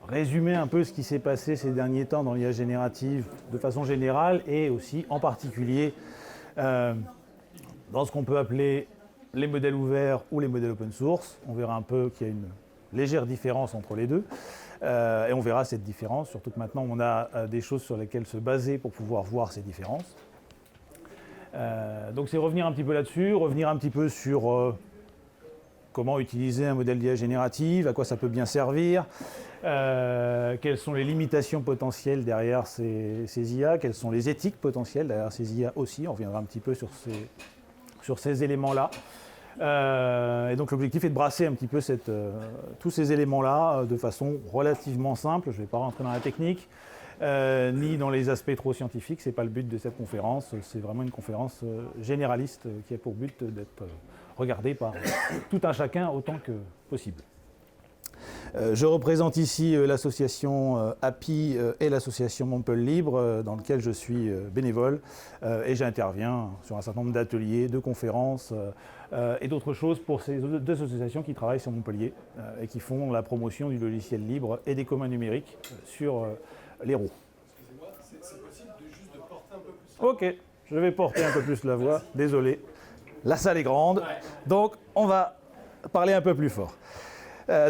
résumer un peu ce qui s'est passé ces derniers temps dans l'IA générative de façon générale et aussi en particulier dans ce qu'on peut appeler les modèles ouverts ou les modèles open source. On verra un peu qu'il y a une légère différence entre les deux et on verra cette différence, surtout que maintenant on a des choses sur lesquelles se baser pour pouvoir voir ces différences. Donc c'est revenir un petit peu là-dessus, revenir un petit peu sur comment utiliser un modèle d'IA générative, à quoi ça peut bien servir, quelles sont les limitations potentielles derrière ces IA, quelles sont les éthiques potentielles derrière ces IA aussi. On reviendra un petit peu sur ces éléments-là. Et donc l'objectif est de brasser un petit peu tous ces éléments-là de façon relativement simple. Je ne vais pas rentrer dans la technique, ni dans les aspects trop scientifiques. Ce n'est pas le but de cette conférence. C'est vraiment une conférence généraliste qui a pour but d'être regardée par tout un chacun autant que possible. Je représente ici l'association API et l'association Montpellier Libre, dans laquelle je suis bénévole, et j'interviens sur un certain nombre d'ateliers, de conférences et d'autres choses pour ces deux associations qui travaillent sur Montpellier et qui font la promotion du logiciel libre et des communs numériques sur l'Hérault. Excusez-moi, c'est possible juste de porter un peu plus? Ok, je vais porter un peu plus la voix, désolé. La salle est grande, donc on va parler un peu plus fort.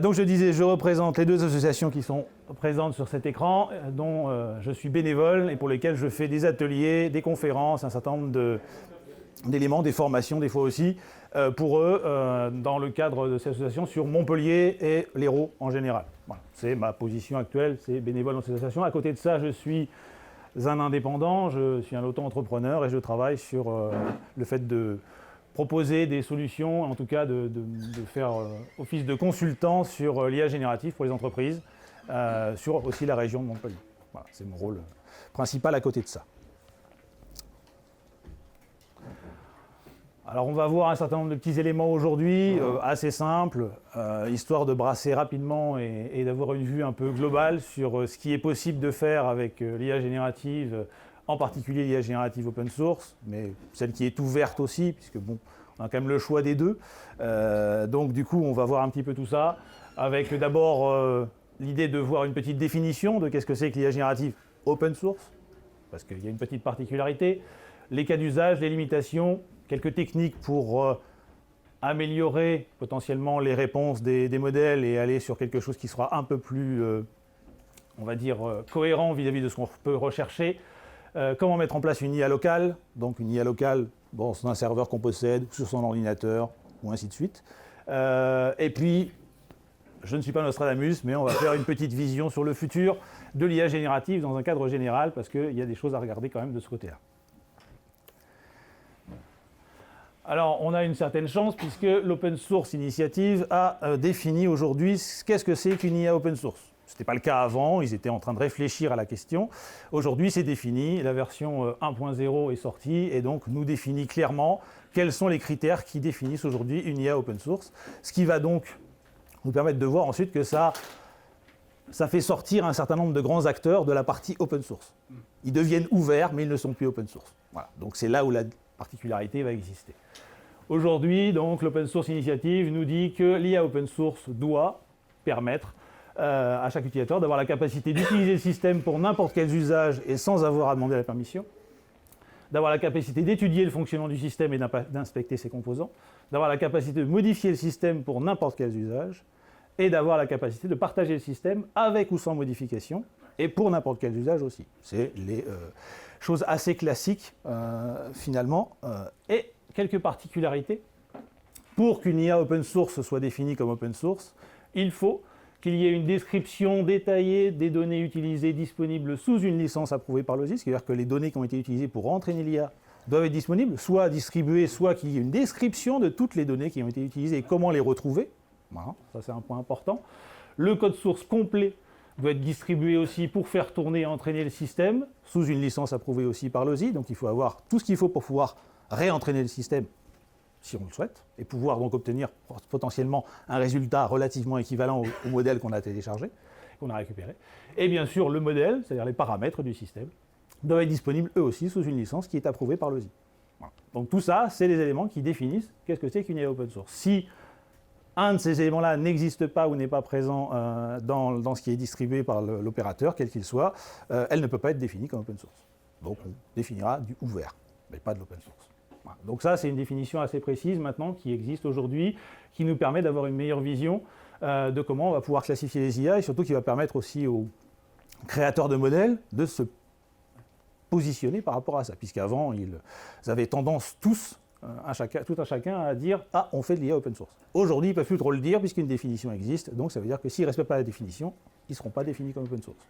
Donc je disais, je représente les deux associations qui sont présentes sur cet écran, dont je suis bénévole et pour lesquelles je fais des ateliers, des conférences, un certain nombre d'éléments, des formations des fois aussi, pour eux, dans le cadre de ces associations sur Montpellier et l'Hérault en général. Voilà. C'est ma position actuelle, c'est bénévole dans ces associations. À côté de ça, je suis un indépendant, je suis un auto-entrepreneur et je travaille sur le fait de proposer des solutions, en tout cas de faire office de consultant sur l'IA générative pour les entreprises, sur aussi la région de Montpellier. Voilà, c'est mon rôle principal à côté de ça. Alors on va voir un certain nombre de petits éléments aujourd'hui, assez simples, histoire de brasser rapidement et d'avoir une vue un peu globale sur ce qui est possible de faire avec l'IA générative, en particulier l'IA générative open source, mais celle qui est ouverte aussi, puisque bon, on a quand même le choix des deux. Donc du coup, on va voir un petit peu tout ça, avec d'abord l'idée de voir une petite définition de qu'est-ce que c'est que l'IA générative open source, parce qu'il y a une petite particularité, les cas d'usage, les limitations, quelques techniques pour améliorer potentiellement les réponses des modèles et aller sur quelque chose qui sera un peu plus, on va dire, cohérent vis-à-vis de ce qu'on peut rechercher. Comment mettre en place une IA locale, donc une IA locale bon, sur un serveur qu'on possède, sur son ordinateur, ou ainsi de suite. Et puis, je ne suis pas Nostradamus, mais on va faire une petite vision sur le futur de l'IA générative dans un cadre général, parce qu'il y a des choses à regarder quand même de ce côté-là. Alors, on a une certaine chance, puisque l'Open Source Initiative a défini aujourd'hui qu'est-ce que c'est qu'une IA open source. Ce n'était pas le cas avant, ils étaient en train de réfléchir à la question. Aujourd'hui, c'est défini, la version 1.0 est sortie et donc nous définit clairement quels sont les critères qui définissent aujourd'hui une IA open source. Ce qui va donc nous permettre de voir ensuite que ça fait sortir un certain nombre de grands acteurs de la partie open source. Ils deviennent ouverts, mais ils ne sont plus open source. Voilà. Donc c'est là où la particularité va exister. Aujourd'hui, donc, l'Open Source Initiative nous dit que l'IA open source doit permettre à chaque utilisateur d'avoir la capacité d'utiliser le système pour n'importe quels usages et sans avoir à demander la permission, d'avoir la capacité d'étudier le fonctionnement du système et d'inspecter ses composants, d'avoir la capacité de modifier le système pour n'importe quels usages, et d'avoir la capacité de partager le système avec ou sans modification, et pour n'importe quel usage aussi. C'est les choses assez classiques, finalement, et quelques particularités. Pour qu'une IA open source soit définie comme open source, il faut qu'il y ait une description détaillée des données utilisées disponibles sous une licence approuvée par l'OSI, c'est-à-dire que les données qui ont été utilisées pour entraîner l'IA doivent être disponibles, soit distribuées, soit qu'il y ait une description de toutes les données qui ont été utilisées et comment les retrouver. Voilà, ça c'est un point important. Le code source complet doit être distribué aussi pour faire tourner et entraîner le système, sous une licence approuvée aussi par l'OSI, donc il faut avoir tout ce qu'il faut pour pouvoir réentraîner le système si on le souhaite, et pouvoir donc obtenir potentiellement un résultat relativement équivalent au modèle qu'on a téléchargé, qu'on a récupéré. Et bien sûr, le modèle, c'est-à-dire les paramètres du système, doivent être disponibles eux aussi sous une licence qui est approuvée par l'OSI. Voilà. Donc tout ça, c'est les éléments qui définissent qu'est-ce que c'est qu'une IA open source. Si un de ces éléments-là n'existe pas ou n'est pas présent dans ce qui est distribué par l'opérateur, quel qu'il soit, elle ne peut pas être définie comme open source. Donc on définira du ouvert, mais pas de l'open source. Voilà. Donc ça, c'est une définition assez précise maintenant qui existe aujourd'hui, qui nous permet d'avoir une meilleure vision de comment on va pouvoir classifier les IA et surtout qui va permettre aussi aux créateurs de modèles de se positionner par rapport à ça, puisqu'avant, ils avaient tendance tout un chacun à dire « Ah, on fait de l'IA open source ». Aujourd'hui, ils ne peuvent plus trop le dire puisqu'une définition existe, donc ça veut dire que s'ils ne respectent pas la définition, ils ne seront pas définis comme open source.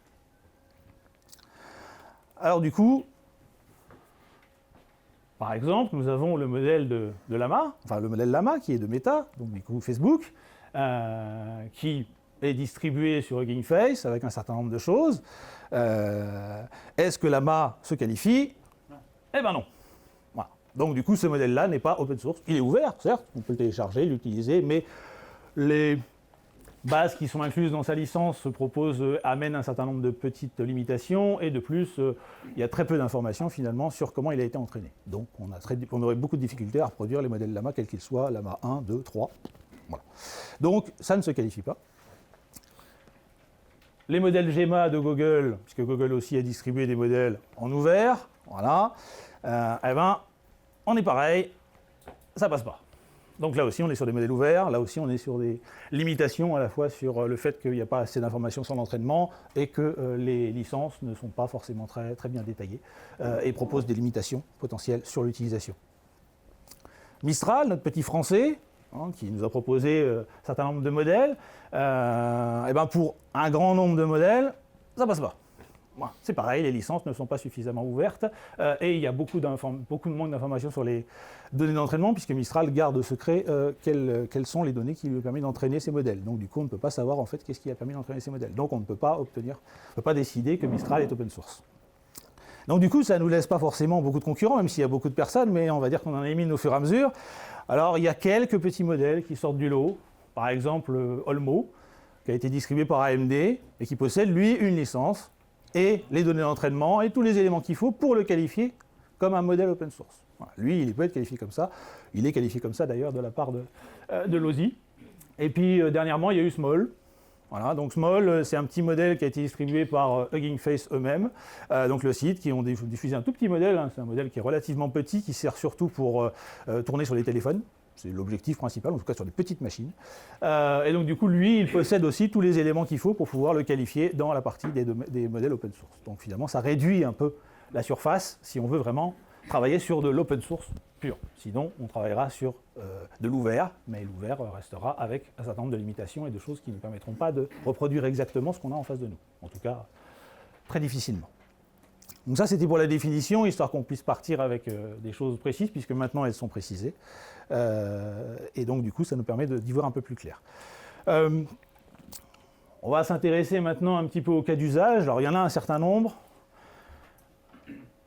Alors du coup, par exemple, nous avons le modèle de Llama, enfin le modèle Llama qui est de Meta, donc du coup Facebook, qui est distribué sur Hugging Face avec un certain nombre de choses. Est-ce que Llama se qualifie? Eh bien non. Voilà. Donc du coup, ce modèle-là n'est pas open source. Il est ouvert, certes, on peut le télécharger, l'utiliser, mais les bases qui sont incluses dans sa licence amènent un certain nombre de petites limitations, et de plus, il y a très peu d'informations finalement sur comment il a été entraîné. Donc on aurait beaucoup de difficultés à reproduire les modèles Llama, quels qu'ils soient, Llama 1, 2, 3. Voilà. Donc ça ne se qualifie pas. Les modèles GEMA de Google, puisque Google aussi a distribué des modèles en ouvert, voilà, eh ben, on est pareil, ça passe pas. Donc là aussi, on est sur des modèles ouverts, là aussi, on est sur des limitations à la fois sur le fait qu'il n'y a pas assez d'informations sur l'entraînement et que les licences ne sont pas forcément très, très bien détaillées et proposent des limitations potentielles sur l'utilisation. Mistral, notre petit français, qui nous a proposé un certain nombre de modèles, et ben pour un grand nombre de modèles, ça passe pas. Voilà. C'est pareil, les licences ne sont pas suffisamment ouvertes et il y a beaucoup de manque d'informations sur les données d'entraînement puisque Mistral garde secret quelles sont les données qui lui ont permis d'entraîner ces modèles. Donc du coup, on ne peut pas savoir en fait qu'est-ce qui a permis d'entraîner ces modèles. Donc on ne peut pas décider que Mistral est open source. Donc du coup, ça ne nous laisse pas forcément beaucoup de concurrents, même s'il y a beaucoup de personnes, mais on va dire qu'on en élimine au fur et à mesure. Alors il y a quelques petits modèles qui sortent du lot, par exemple Olmo, qui a été distribué par AMD et qui possède lui une licence et les données d'entraînement et tous les éléments qu'il faut pour le qualifier comme un modèle open source. Voilà. Lui, il peut être qualifié comme ça. Il est qualifié comme ça d'ailleurs de la part de l'OSI. Et puis dernièrement, il y a eu Small. Voilà, donc Small, c'est un petit modèle qui a été distribué par Hugging Face eux-mêmes, donc le site, qui ont diffusé un tout petit modèle, hein, c'est un modèle qui est relativement petit, qui sert surtout pour tourner sur les téléphones, c'est l'objectif principal, en tout cas sur des petites machines. Et donc du coup, lui, il possède aussi tous les éléments qu'il faut pour pouvoir le qualifier dans la partie des modèles open source. Donc finalement, ça réduit un peu la surface si on veut vraiment travailler sur de l'open source pur. Sinon, on travaillera sur de l'ouvert, mais l'ouvert restera avec un certain nombre de limitations et de choses qui ne permettront pas de reproduire exactement ce qu'on a en face de nous. En tout cas, très difficilement. Donc ça, c'était pour la définition, histoire qu'on puisse partir avec des choses précises, puisque maintenant elles sont précisées. Et donc, du coup, ça nous permet d'y voir un peu plus clair. On va s'intéresser maintenant un petit peu aux cas d'usage. Alors, il y en a un certain nombre.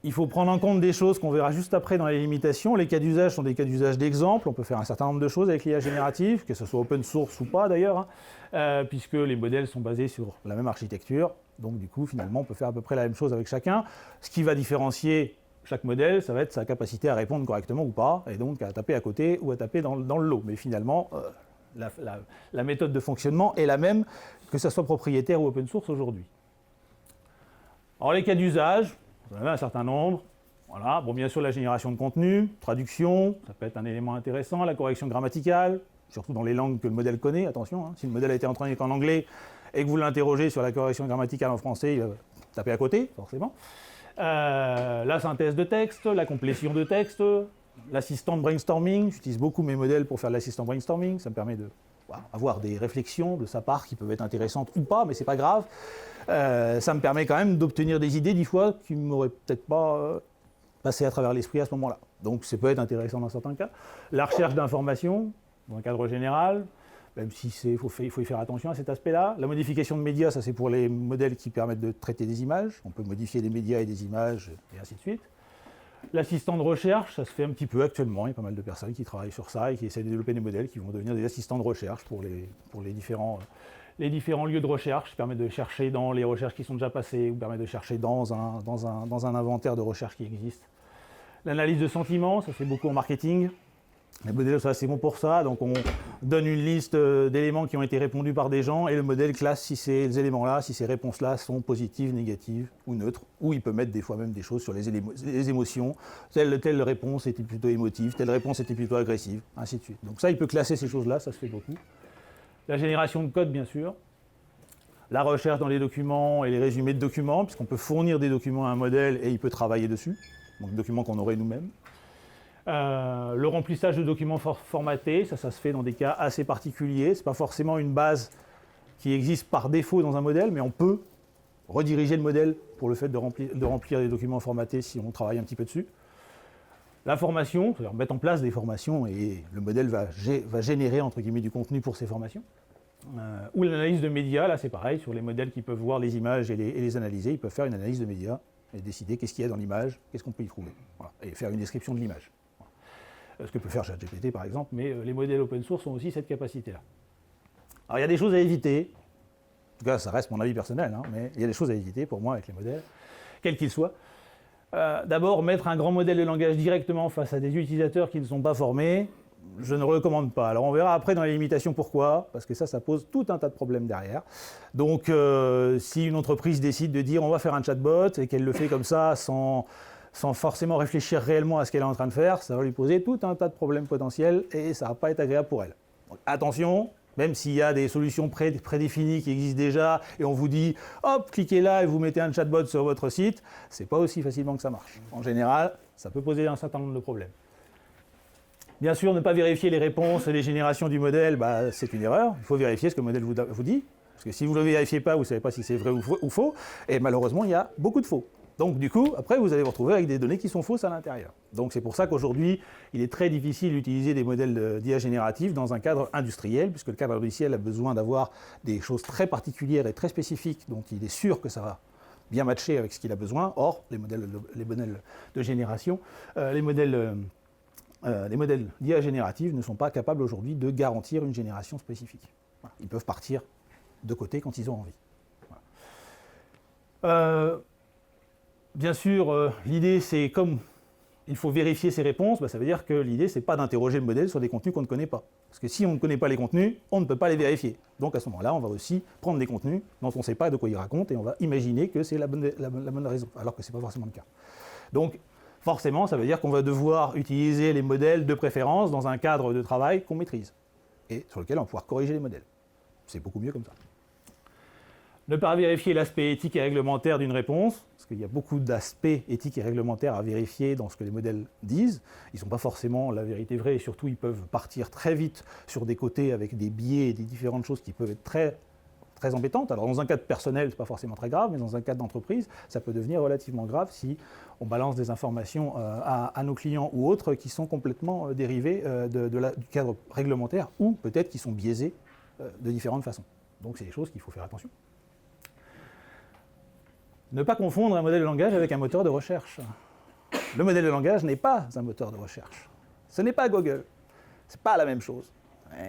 Il faut prendre en compte des choses qu'on verra juste après dans les limitations. Les cas d'usage sont des cas d'usage d'exemple. On peut faire un certain nombre de choses avec l'IA générative, que ce soit open source ou pas d'ailleurs, puisque les modèles sont basés sur la même architecture. Donc du coup, finalement, on peut faire à peu près la même chose avec chacun. Ce qui va différencier chaque modèle, ça va être sa capacité à répondre correctement ou pas, et donc à taper à côté ou à taper dans le lot. Mais finalement, la méthode de fonctionnement est la même, que ce soit propriétaire ou open source aujourd'hui. Alors les cas d'usage, vous en avez un certain nombre. Voilà. Bon, bien sûr, la génération de contenu, traduction, ça peut être un élément intéressant, la correction grammaticale, surtout dans les langues que le modèle connaît, attention, hein, si le modèle a été entraîné qu'en anglais et que vous l'interrogez sur la correction grammaticale en français, il va taper à côté, forcément. La synthèse de texte, la complétion de texte, l'assistant de brainstorming, j'utilise beaucoup mes modèles pour faire de l'assistant brainstorming, ça me permet de avoir des réflexions de sa part qui peuvent être intéressantes ou pas, mais c'est pas grave. Ça me permet quand même d'obtenir des idées, des fois, qui ne m'auraient peut-être pas passé à travers l'esprit à ce moment-là. Donc ça peut être intéressant dans certains cas. La recherche d'informations, dans un cadre général, même si il faut y faire attention à cet aspect-là. La modification de médias, ça c'est pour les modèles qui permettent de traiter des images. On peut modifier des médias et des images, et ainsi de suite. L'assistant de recherche, ça se fait un petit peu actuellement. Il y a pas mal de personnes qui travaillent sur ça et qui essaient de développer des modèles qui vont devenir des assistants de recherche pour les différents lieux de recherche. Ça permet de chercher dans les recherches qui sont déjà passées ou permet de chercher dans un inventaire de recherche qui existe. L'analyse de sentiments, ça se fait beaucoup en marketing. Les modèles, ça c'est bon pour ça, donc on donne une liste d'éléments qui ont été répondus par des gens et le modèle classe si ces éléments-là, si ces réponses-là sont positives, négatives ou neutres, ou il peut mettre des fois même des choses sur les émotions, telle réponse était plutôt émotive, telle réponse était plutôt agressive, ainsi de suite. Donc ça, il peut classer ces choses-là, ça se fait beaucoup. La génération de code, bien sûr. La recherche dans les documents et les résumés de documents, puisqu'on peut fournir des documents à un modèle et il peut travailler dessus, donc des documents qu'on aurait nous-mêmes. Le remplissage de documents formatés, ça se fait dans des cas assez particuliers. Ce n'est pas forcément une base qui existe par défaut dans un modèle, mais on peut rediriger le modèle pour le fait de remplir les documents formatés si on travaille un petit peu dessus. La formation, c'est-à-dire mettre en place des formations et le modèle va générer entre guillemets du contenu pour ces formations. Ou l'analyse de médias, là c'est pareil, sur les modèles qui peuvent voir les images et les analyser, ils peuvent faire une analyse de médias et décider qu'est-ce qu'il y a dans l'image, qu'est-ce qu'on peut y trouver, voilà, et faire une description de l'image. Ce que peut faire ChatGPT par exemple, mais les modèles open source ont aussi cette capacité-là. Alors il y a des choses à éviter, en tout cas ça reste mon avis personnel, hein, mais il y a des choses à éviter pour moi avec les modèles, quels qu'ils soient. D'abord, mettre un grand modèle de langage directement face à des utilisateurs qui ne sont pas formés, je ne recommande pas. Alors on verra après dans les limitations pourquoi, parce que ça pose tout un tas de problèmes derrière. Donc si une entreprise décide de dire on va faire un chatbot et qu'elle le fait comme ça sans forcément réfléchir réellement à ce qu'elle est en train de faire, ça va lui poser tout un tas de problèmes potentiels et ça ne va pas être agréable pour elle. Donc, attention, même s'il y a des solutions prédéfinies qui existent déjà et on vous dit hop, cliquez là et vous mettez un chatbot sur votre site, c'est pas aussi facilement que ça marche. En général, ça peut poser un certain nombre de problèmes. Bien sûr, ne pas vérifier les réponses et les générations du modèle, c'est une erreur. Il faut vérifier ce que le modèle vous dit. Parce que si vous ne le vérifiez pas, vous ne savez pas si c'est vrai ou faux. Et malheureusement, il y a beaucoup de faux. Donc du coup, après, vous allez vous retrouver avec des données qui sont fausses à l'intérieur. Donc c'est pour ça qu'aujourd'hui, il est très difficile d'utiliser des modèles d'IA génératifs dans un cadre industriel, puisque le cadre industriel a besoin d'avoir des choses très particulières et très spécifiques, dont il est sûr que ça va bien matcher avec ce qu'il a besoin. Or, les modèles de génération, les modèles d'IA génératifs ne sont pas capables aujourd'hui de garantir une génération spécifique. Voilà. Ils peuvent partir de côté quand ils ont envie. Voilà. Bien sûr, l'idée c'est comme il faut vérifier ses réponses, ça veut dire que l'idée c'est pas d'interroger le modèle sur des contenus qu'on ne connaît pas. Parce que si on ne connaît pas les contenus, on ne peut pas les vérifier. Donc à ce moment-là, on va aussi prendre des contenus dont on ne sait pas de quoi ils racontent et on va imaginer que c'est la bonne raison, alors que ce n'est pas forcément le cas. Donc forcément, ça veut dire qu'on va devoir utiliser les modèles de préférence dans un cadre de travail qu'on maîtrise et sur lequel on va pouvoir corriger les modèles. C'est beaucoup mieux comme ça. Ne pas vérifier l'aspect éthique et réglementaire d'une réponse, parce qu'il y a beaucoup d'aspects éthiques et réglementaires à vérifier dans ce que les modèles disent. Ils ne sont pas forcément la vérité vraie et surtout ils peuvent partir très vite sur des côtés avec des biais et des différentes choses qui peuvent être très, très embêtantes. Alors dans un cadre personnel, ce n'est pas forcément très grave, mais dans un cadre d'entreprise, ça peut devenir relativement grave si on balance des informations à nos clients ou autres qui sont complètement dérivées du cadre réglementaire ou peut-être qui sont biaisés de différentes façons. Donc c'est des choses qu'il faut faire attention. Ne pas confondre un modèle de langage avec un moteur de recherche. Le modèle de langage n'est pas un moteur de recherche. Ce n'est pas Google. Ce n'est pas la même chose.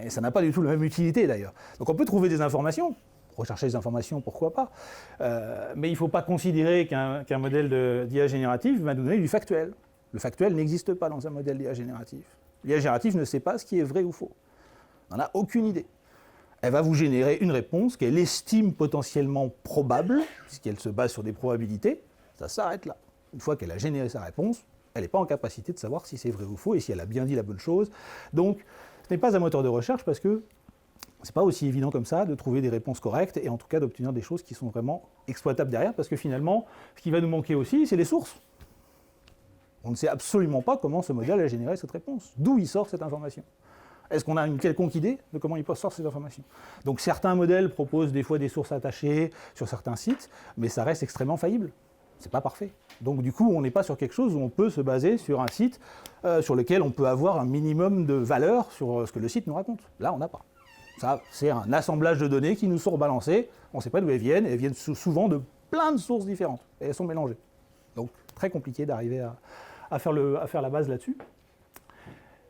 Et ça n'a pas du tout la même utilité d'ailleurs. Donc on peut trouver des informations, rechercher des informations, pourquoi pas, mais il ne faut pas considérer qu'un modèle d'IA générative va nous donner du factuel. Le factuel n'existe pas dans un modèle d'IA génératif. L'IA générative ne sait pas ce qui est vrai ou faux. Elle n'en a aucune idée. Elle va vous générer une réponse qu'elle estime potentiellement probable, puisqu'elle se base sur des probabilités, ça s'arrête là. Une fois qu'elle a généré sa réponse, elle n'est pas en capacité de savoir si c'est vrai ou faux et si elle a bien dit la bonne chose. Donc, ce n'est pas un moteur de recherche parce que ce n'est pas aussi évident comme ça de trouver des réponses correctes et en tout cas d'obtenir des choses qui sont vraiment exploitables derrière, parce que finalement, ce qui va nous manquer aussi, c'est les sources. On ne sait absolument pas comment ce modèle a généré cette réponse, d'où il sort cette information. Est-ce qu'on a une quelconque idée de comment il sort ces informations? Donc certains modèles proposent des fois des sources attachées sur certains sites, mais ça reste extrêmement faillible. C'est pas parfait. Donc du coup, on n'est pas sur quelque chose où on peut se baser sur un site sur lequel on peut avoir un minimum de valeur sur ce que le site nous raconte. Là, on n'a pas. Ça, c'est un assemblage de données qui nous sont rebalancées. On ne sait pas d'où elles viennent souvent de plein de sources différentes. Et elles sont mélangées. Donc très compliqué d'arriver à faire la base là-dessus.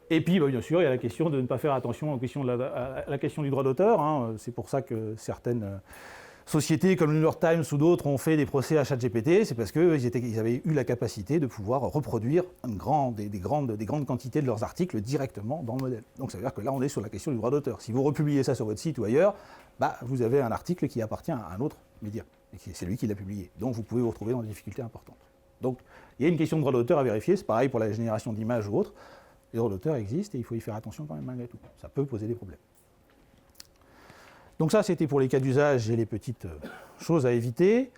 Et puis, bien sûr, il y a la question de ne pas faire attention à la question du droit d'auteur. Hein. C'est pour ça que certaines sociétés comme le New York Times ou d'autres ont fait des procès à ChatGPT, c'est parce qu'ils avaient eu la capacité de pouvoir reproduire des grandes quantités de leurs articles directement dans le modèle. Donc ça veut dire que là, on est sur la question du droit d'auteur. Si vous republiez ça sur votre site ou ailleurs, vous avez un article qui appartient à un autre média, et c'est lui qui l'a publié. Donc vous pouvez vous retrouver dans des difficultés importantes. Donc il y a une question de droit d'auteur à vérifier, c'est pareil pour la génération d'images ou autres. Les droits d'auteur existent et il faut y faire attention quand même malgré tout. Ça peut poser des problèmes. Donc ça, c'était pour les cas d'usage et les petites choses à éviter.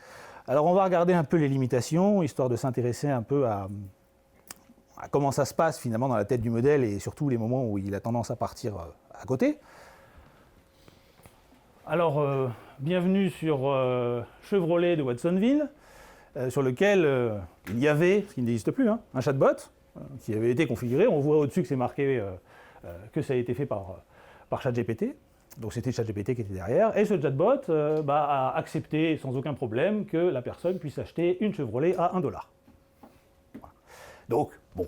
Alors on va regarder un peu les limitations, histoire de s'intéresser un peu à comment ça se passe finalement dans la tête du modèle et surtout les moments où il a tendance à partir à côté. Alors, bienvenue sur Chevrolet de Watsonville, sur lequel il y avait, ce qui n'existe plus, un chatbot qui avait été configuré. On voit au-dessus que c'est marqué que ça a été fait par ChatGPT. Donc c'était ChatGPT qui était derrière. Et ce chatbot a accepté sans aucun problème que la personne puisse acheter une Chevrolet à $1. Voilà. Donc, bon,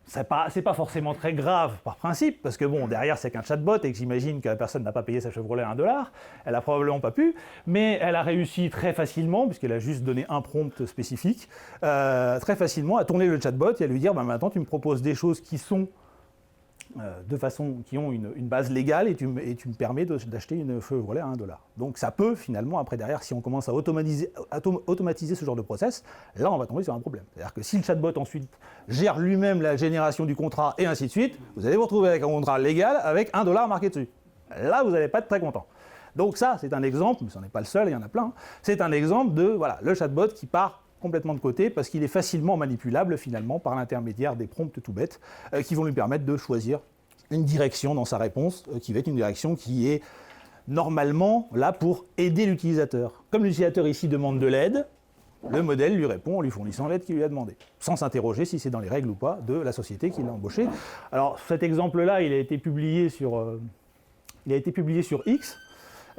c'est pas forcément très grave par principe, parce que bon, derrière c'est qu'un chatbot et que j'imagine que la personne n'a pas payé sa Chevrolet à $1. Elle a probablement pas pu, mais elle a réussi très facilement, puisqu'elle a juste donné un prompt spécifique, très facilement à tourner le chatbot et à lui dire maintenant tu me proposes des choses qui sont qui ont une base légale et tu me permets d'acheter une Chevrolet à $1. Donc ça peut finalement, après derrière, si on commence à automatiser ce genre de process, là on va tomber sur un problème. C'est-à-dire que si le chatbot ensuite gère lui-même la génération du contrat et ainsi de suite, vous allez vous retrouver avec un contrat légal avec $1 marqué dessus. Là vous n'allez pas être très content. Donc ça c'est un exemple, mais ce n'est pas le seul, il y en a plein. C'est un exemple de le chatbot qui part complètement de côté parce qu'il est facilement manipulable finalement par l'intermédiaire des prompts tout bêtes qui vont lui permettre de choisir une direction dans sa réponse qui va être une direction qui est normalement là pour aider l'utilisateur. Comme l'utilisateur ici demande de l'aide, le modèle lui répond en lui fournissant l'aide qu'il lui a demandé, sans s'interroger si c'est dans les règles ou pas de la société qui l'a embauché. Alors cet exemple-là, il a été publié sur X.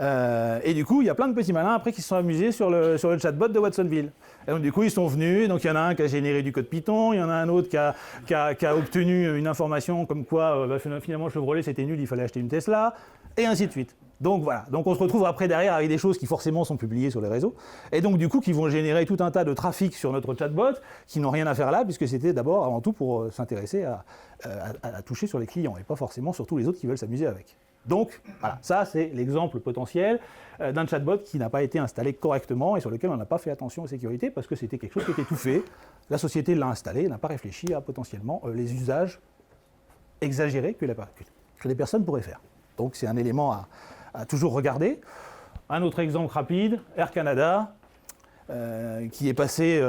Et du coup, il y a plein de petits malins après qui se sont amusés sur le chatbot de Watsonville. Et donc du coup, ils sont venus, donc il y en a un qui a généré du code Python, il y en a un autre qui a obtenu une information comme quoi finalement Chevrolet c'était nul, il fallait acheter une Tesla, et ainsi de suite. Donc voilà, donc on se retrouve après derrière avec des choses qui forcément sont publiées sur les réseaux, et donc du coup qui vont générer tout un tas de trafic sur notre chatbot, qui n'ont rien à faire là, puisque c'était d'abord avant tout pour s'intéresser à toucher sur les clients, et pas forcément sur tous les autres qui veulent s'amuser avec. Donc, voilà, ça c'est l'exemple potentiel d'un chatbot qui n'a pas été installé correctement et sur lequel on n'a pas fait attention aux sécurités parce que c'était quelque chose qui était tout fait. La société l'a installé, n'a pas réfléchi à potentiellement les usages exagérés que les personnes pourraient faire. Donc c'est un élément à toujours regarder. Un autre exemple rapide, Air Canada, qui est passé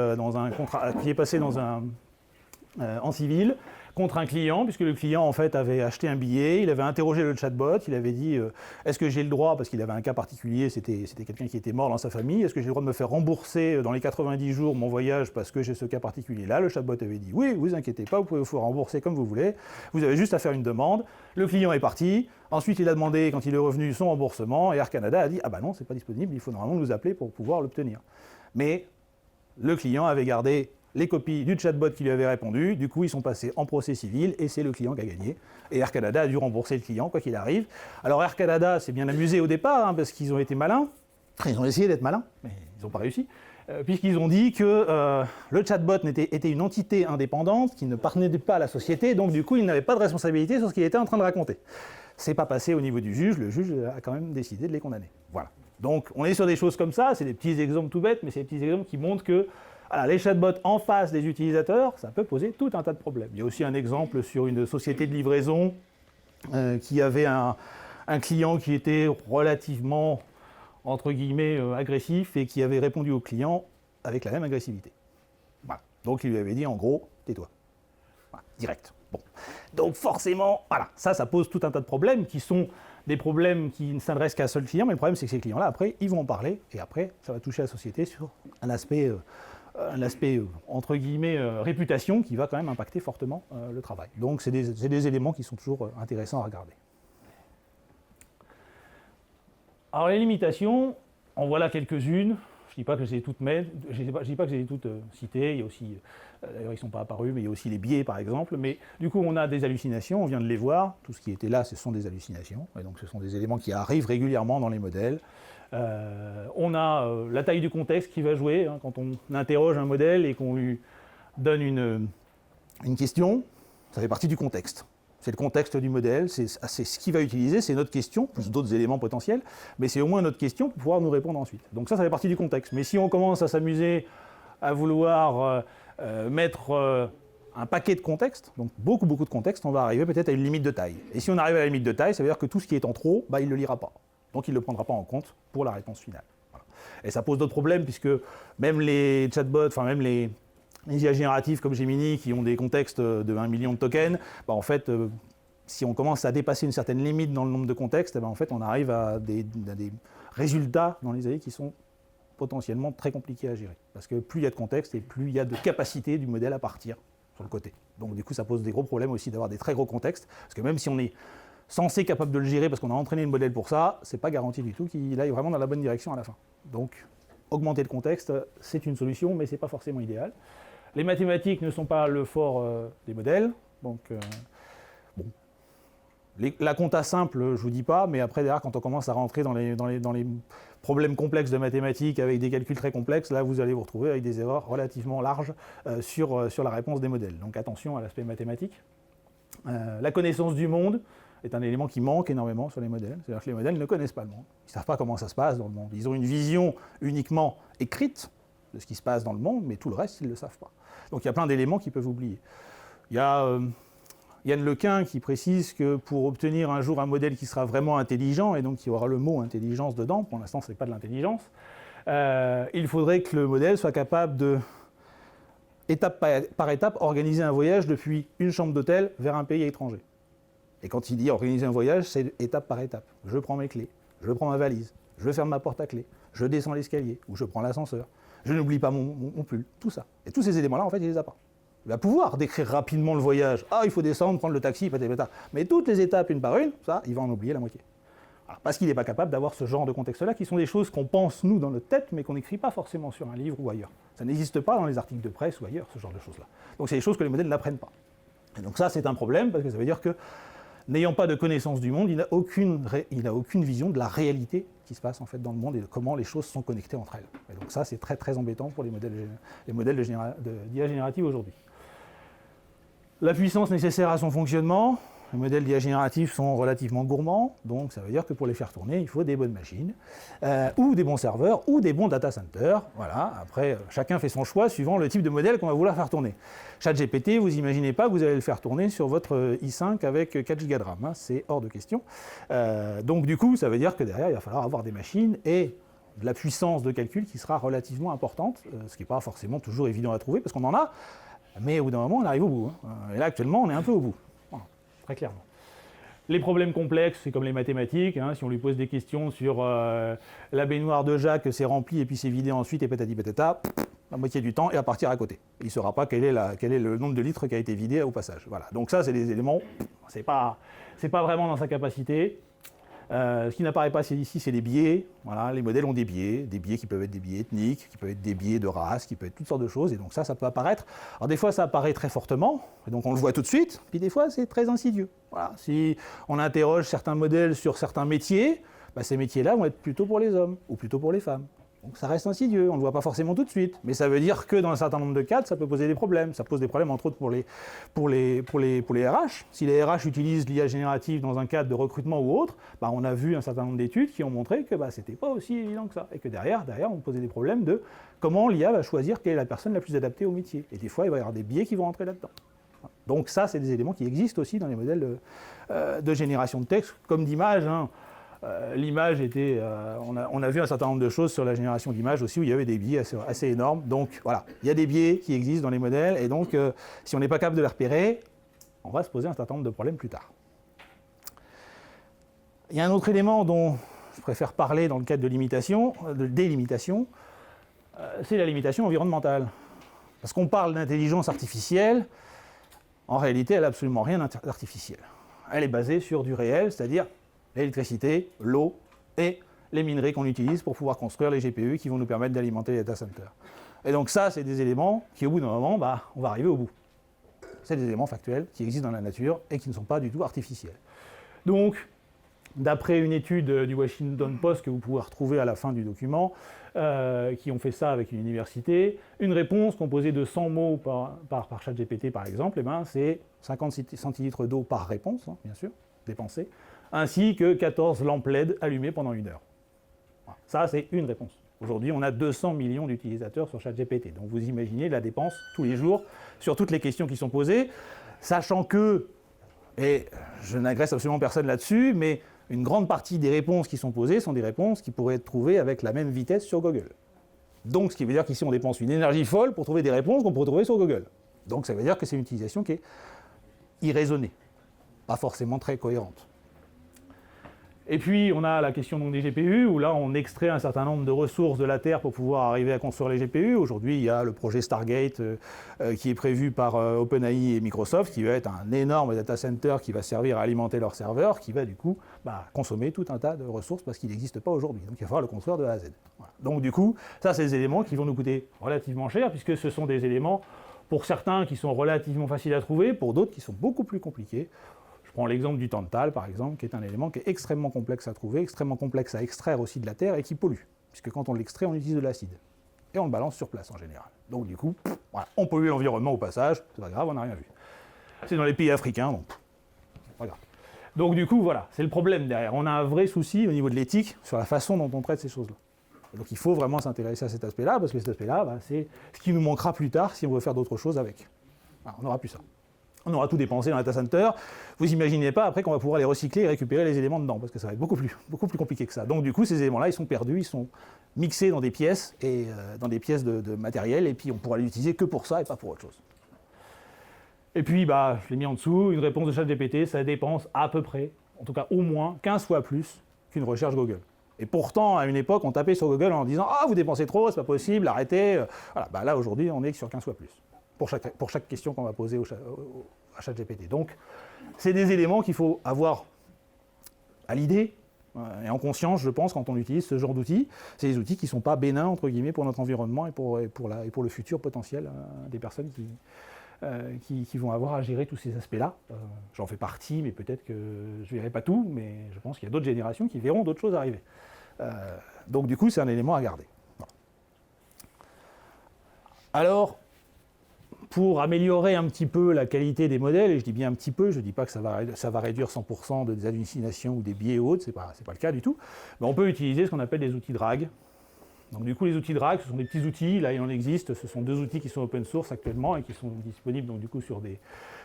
en civil contre un client, puisque le client en fait avait acheté un billet, il avait interrogé le chatbot, il avait dit est-ce que j'ai le droit, parce qu'il avait un cas particulier, c'était quelqu'un qui était mort dans sa famille, est-ce que j'ai le droit de me faire rembourser dans les 90 jours mon voyage parce que j'ai ce cas particulier-là? Le chatbot avait dit oui, vous inquiétez pas, vous pouvez vous rembourser comme vous voulez, vous avez juste à faire une demande. Le client est parti, ensuite il a demandé quand il est revenu son remboursement et Air Canada a dit ah bah non, c'est pas disponible, il faut normalement nous appeler pour pouvoir l'obtenir. Mais le client avait gardé les copies du chatbot qui lui avait répondu, du coup ils sont passés en procès civil et c'est le client qui a gagné. Et Air Canada a dû rembourser le client quoi qu'il arrive. Alors Air Canada s'est bien amusé au départ parce qu'ils ont été malins, ils ont essayé d'être malins, mais ils n'ont pas réussi, puisqu'ils ont dit que le chatbot était une entité indépendante qui ne appartenait pas à la société, donc du coup il n'avait pas de responsabilité sur ce qu'il était en train de raconter. C'est pas passé au niveau du juge, le juge a quand même décidé de les condamner. Voilà. Donc on est sur des choses comme ça, c'est des petits exemples tout bêtes, mais c'est des petits exemples qui montrent que les chatbots en face des utilisateurs, ça peut poser tout un tas de problèmes. Il y a aussi un exemple sur une société de livraison qui avait un client qui était relativement, entre guillemets, agressif et qui avait répondu au client avec la même agressivité. Voilà. Donc il lui avait dit en gros, tais-toi. Voilà, direct. Bon. Donc forcément, voilà, ça pose tout un tas de problèmes qui sont des problèmes qui ne s'adressent qu'à un seul client, mais le problème c'est que ces clients-là, après, ils vont en parler et après, ça va toucher la société sur un aspect entre guillemets réputation qui va quand même impacter fortement le travail. Donc c'est des éléments qui sont toujours intéressants à regarder. Alors les limitations, en voilà quelques-unes. je ne dis pas que je les ai toutes citées, il y a aussi, d'ailleurs ils ne sont pas apparus, mais il y a aussi les biais par exemple, mais du coup on a des hallucinations, on vient de les voir, tout ce qui était là ce sont des hallucinations, et donc ce sont des éléments qui arrivent régulièrement dans les modèles. On a la taille du contexte qui va jouer, hein, quand on interroge un modèle et qu'on lui donne une question, ça fait partie du contexte. C'est le contexte du modèle, c'est ce qu'il va utiliser, c'est notre question, plus d'autres éléments potentiels, mais c'est au moins notre question pour pouvoir nous répondre ensuite. Donc ça fait partie du contexte. Mais si on commence à s'amuser à vouloir mettre un paquet de contextes, donc beaucoup de contextes, on va arriver peut-être à une limite de taille. Et si on arrive à la limite de taille, ça veut dire que tout ce qui est en trop, il ne le lira pas. Donc il ne le prendra pas en compte pour la réponse finale. Voilà. Et ça pose d'autres problèmes, puisque même les chatbots, enfin même les IA génératifs comme Gemini qui ont des contextes de 1 million de tokens, en fait, si on commence à dépasser une certaine limite dans le nombre de contextes, en fait, on arrive à des résultats dans les AI qui sont potentiellement très compliqués à gérer. Parce que plus il y a de contextes et plus il y a de capacité du modèle à partir sur le côté. Donc du coup, ça pose des gros problèmes aussi d'avoir des très gros contextes, parce que même si on est censé capable de le gérer parce qu'on a entraîné le modèle pour ça, c'est pas garanti du tout qu'il aille vraiment dans la bonne direction à la fin. Donc augmenter le contexte, c'est une solution, mais c'est pas forcément idéal. Les mathématiques ne sont pas le fort des modèles, donc la compta simple, je ne vous dis pas, mais après derrière, quand on commence à rentrer dans les problèmes complexes de mathématiques avec des calculs très complexes, là vous allez vous retrouver avec des erreurs relativement larges sur la réponse des modèles. Donc attention à l'aspect mathématique. La connaissance du monde est un élément qui manque énormément sur les modèles. C'est-à-dire que les modèles ne connaissent pas le monde. Ils ne savent pas comment ça se passe dans le monde. Ils ont une vision uniquement écrite de ce qui se passe dans le monde, mais tout le reste, ils ne le savent pas. Donc il y a plein d'éléments qu'ils peuvent oublier. Il y a Yann Lequin qui précise que pour obtenir un jour un modèle qui sera vraiment intelligent, et donc qui aura le mot intelligence dedans, pour l'instant ce n'est pas de l'intelligence, il faudrait que le modèle soit capable de, étape par étape, organiser un voyage depuis une chambre d'hôtel vers un pays étranger. Et quand il dit organiser un voyage, c'est étape par étape. Je prends mes clés, je prends ma valise, je ferme ma porte à clé, je descends l'escalier, ou je prends l'ascenseur. Je n'oublie pas mon pull, tout ça. Et tous ces éléments-là, en fait, il ne les a pas. Il va pouvoir décrire rapidement le voyage. Ah, il faut descendre, prendre le taxi, patata. Mais toutes les étapes, une par une, ça, il va en oublier la moitié. Alors, parce qu'il n'est pas capable d'avoir ce genre de contexte-là, qui sont des choses qu'on pense, nous, dans notre tête, mais qu'on n'écrit pas forcément sur un livre ou ailleurs. Ça n'existe pas dans les articles de presse ou ailleurs, ce genre de choses-là. Donc, c'est des choses que les modèles n'apprennent pas. Et donc ça, c'est un problème, parce que ça veut dire que, n'ayant pas de connaissance du monde, il n'a aucune vision de la réalité qui se passe en fait dans le monde et de comment les choses sont connectées entre elles. Et donc ça, c'est très très embêtant pour les modèles d'IA générative aujourd'hui. La puissance nécessaire à son fonctionnement, les modèles d'IA génératifs sont relativement gourmands, donc ça veut dire que pour les faire tourner, il faut des bonnes machines, ou des bons serveurs, ou des bons data centers. Voilà. Après, chacun fait son choix suivant le type de modèle qu'on va vouloir faire tourner. ChatGPT, vous n'imaginez pas que vous allez le faire tourner sur votre i5 avec 4 Go de RAM, hein, c'est hors de question. Donc du coup, ça veut dire que derrière, il va falloir avoir des machines et de la puissance de calcul qui sera relativement importante, ce qui n'est pas forcément toujours évident à trouver, parce qu'on en a, mais au bout d'un moment, on arrive au bout. Hein. Et là, actuellement, on est un peu au bout. Voilà, très clairement. Les problèmes complexes, c'est comme les mathématiques. Hein, si on lui pose des questions sur la baignoire de Jacques, c'est rempli et puis c'est vidé ensuite et patati patata, la moitié du temps et à partir à côté. Il ne saura pas quel est le nombre de litres qui a été vidé au passage. Voilà. Donc ça, c'est des éléments, c'est pas vraiment dans sa capacité. Ce qui n'apparaît pas ici, c'est les biais. Voilà, les modèles ont des biais qui peuvent être des biais ethniques, qui peuvent être des biais de race, qui peuvent être toutes sortes de choses. Et donc ça peut apparaître. Alors des fois, ça apparaît très fortement, et donc on le voit tout de suite. Puis des fois, c'est très insidieux. Voilà. Si on interroge certains modèles sur certains métiers, ces métiers-là vont être plutôt pour les hommes ou plutôt pour les femmes. Donc ça reste insidieux, on ne le voit pas forcément tout de suite, mais ça veut dire que dans un certain nombre de cas, ça peut poser des problèmes. Ça pose des problèmes entre autres pour les RH. Si les RH utilisent l'IA générative dans un cadre de recrutement ou autre, on a vu un certain nombre d'études qui ont montré que ce n'était pas aussi évident que ça. Et que derrière, on posait des problèmes de comment l'IA va choisir quelle est la personne la plus adaptée au métier. Et des fois, il va y avoir des biais qui vont rentrer là-dedans. Donc ça, c'est des éléments qui existent aussi dans les modèles de génération de texte, comme d'image. Hein. L'image était, on a vu un certain nombre de choses sur la génération d'images aussi où il y avait des biais assez énormes. Donc voilà, il y a des biais qui existent dans les modèles et donc si on n'est pas capable de les repérer, on va se poser un certain nombre de problèmes plus tard. Il y a un autre élément dont je préfère parler dans le cadre de délimitation, c'est la limitation environnementale. Parce qu'on parle d'intelligence artificielle, en réalité elle n'a absolument rien d'artificiel. Elle est basée sur du réel, c'est-à-dire l'électricité, l'eau et les minerais qu'on utilise pour pouvoir construire les GPU qui vont nous permettre d'alimenter les data centers. Et donc ça, c'est des éléments qui, au bout d'un moment, on va arriver au bout. C'est des éléments factuels qui existent dans la nature et qui ne sont pas du tout artificiels. Donc, d'après une étude du Washington Post que vous pouvez retrouver à la fin du document, qui ont fait ça avec une université, une réponse composée de 100 mots par ChatGPT par exemple, c'est 50 centilitres d'eau par réponse, hein, bien sûr, dépensée, ainsi que 14 lampes LED allumées pendant 1 heure. Voilà. Ça, c'est une réponse. Aujourd'hui, on a 200 millions d'utilisateurs sur ChatGPT. Donc vous imaginez la dépense tous les jours sur toutes les questions qui sont posées, sachant que, et je n'agresse absolument personne là-dessus, mais une grande partie des réponses qui sont posées sont des réponses qui pourraient être trouvées avec la même vitesse sur Google. Donc ce qui veut dire qu'ici on dépense une énergie folle pour trouver des réponses qu'on pourrait trouver sur Google. Donc ça veut dire que c'est une utilisation qui est irraisonnée, pas forcément très cohérente. Et puis, on a la question donc, des GPU, où là, on extrait un certain nombre de ressources de la Terre pour pouvoir arriver à construire les GPU. Aujourd'hui, il y a le projet Stargate qui est prévu par OpenAI et Microsoft, qui va être un énorme data center qui va servir à alimenter leurs serveurs, qui va du coup consommer tout un tas de ressources parce qu'il n'existe pas aujourd'hui. Donc, il va falloir le construire de A à Z. Voilà. Donc, du coup, ça, c'est des éléments qui vont nous coûter relativement cher, puisque ce sont des éléments, pour certains, qui sont relativement faciles à trouver, pour d'autres, qui sont beaucoup plus compliqués. Je prends l'exemple du tantal, par exemple, qui est un élément qui est extrêmement complexe à trouver, extrêmement complexe à extraire aussi de la Terre et qui pollue. Puisque quand on l'extrait, on utilise de l'acide. Et on le balance sur place en général. Donc du coup, voilà, on pollue l'environnement au passage, c'est pas grave, on n'a rien vu. C'est dans les pays africains, donc c'est pas grave. Donc du coup, voilà, c'est le problème derrière. On a un vrai souci au niveau de l'éthique sur la façon dont on traite ces choses-là. Et donc il faut vraiment s'intéresser à cet aspect-là, parce que cet aspect-là, c'est ce qui nous manquera plus tard si on veut faire d'autres choses avec. Voilà, on n'aura plus ça. On aura tout dépensé dans le data center. Vous imaginez pas après qu'on va pouvoir les recycler et récupérer les éléments dedans, parce que ça va être beaucoup plus compliqué que ça. Donc du coup, ces éléments-là, ils sont perdus, ils sont mixés dans des pièces, et dans des pièces de matériel, et puis on pourra les utiliser que pour ça et pas pour autre chose. Et puis, je l'ai mis en dessous, une réponse de ChatGPT, ça dépense à peu près, en tout cas au moins, 15 fois plus qu'une recherche Google. Et pourtant, à une époque, on tapait sur Google en disant « Ah, vous dépensez trop, c'est pas possible, arrêtez ». Voilà, là, aujourd'hui, on est sur 15 fois plus. Pour chaque question qu'on va poser à ChatGPT. Donc, c'est des éléments qu'il faut avoir à l'idée et en conscience, je pense, quand on utilise ce genre d'outils. C'est des outils qui ne sont pas bénins, entre guillemets, pour notre environnement et pour le futur potentiel des personnes qui vont avoir à gérer tous ces aspects-là. J'en fais partie, mais peut-être que je ne verrai pas tout, mais je pense qu'il y a d'autres générations qui verront d'autres choses arriver. Donc, du coup, c'est un élément à garder. Voilà. Alors, pour améliorer un petit peu la qualité des modèles, et je dis bien un petit peu, je ne dis pas que ça va réduire 100% des hallucinations ou des biais ou autres, c'est pas le cas du tout, mais on peut utiliser ce qu'on appelle des outils de RAG. Donc du coup, les outils de RAG, ce sont des petits outils, là il en existe, ce sont 2 outils qui sont open source actuellement et qui sont disponibles donc, du coup, sur des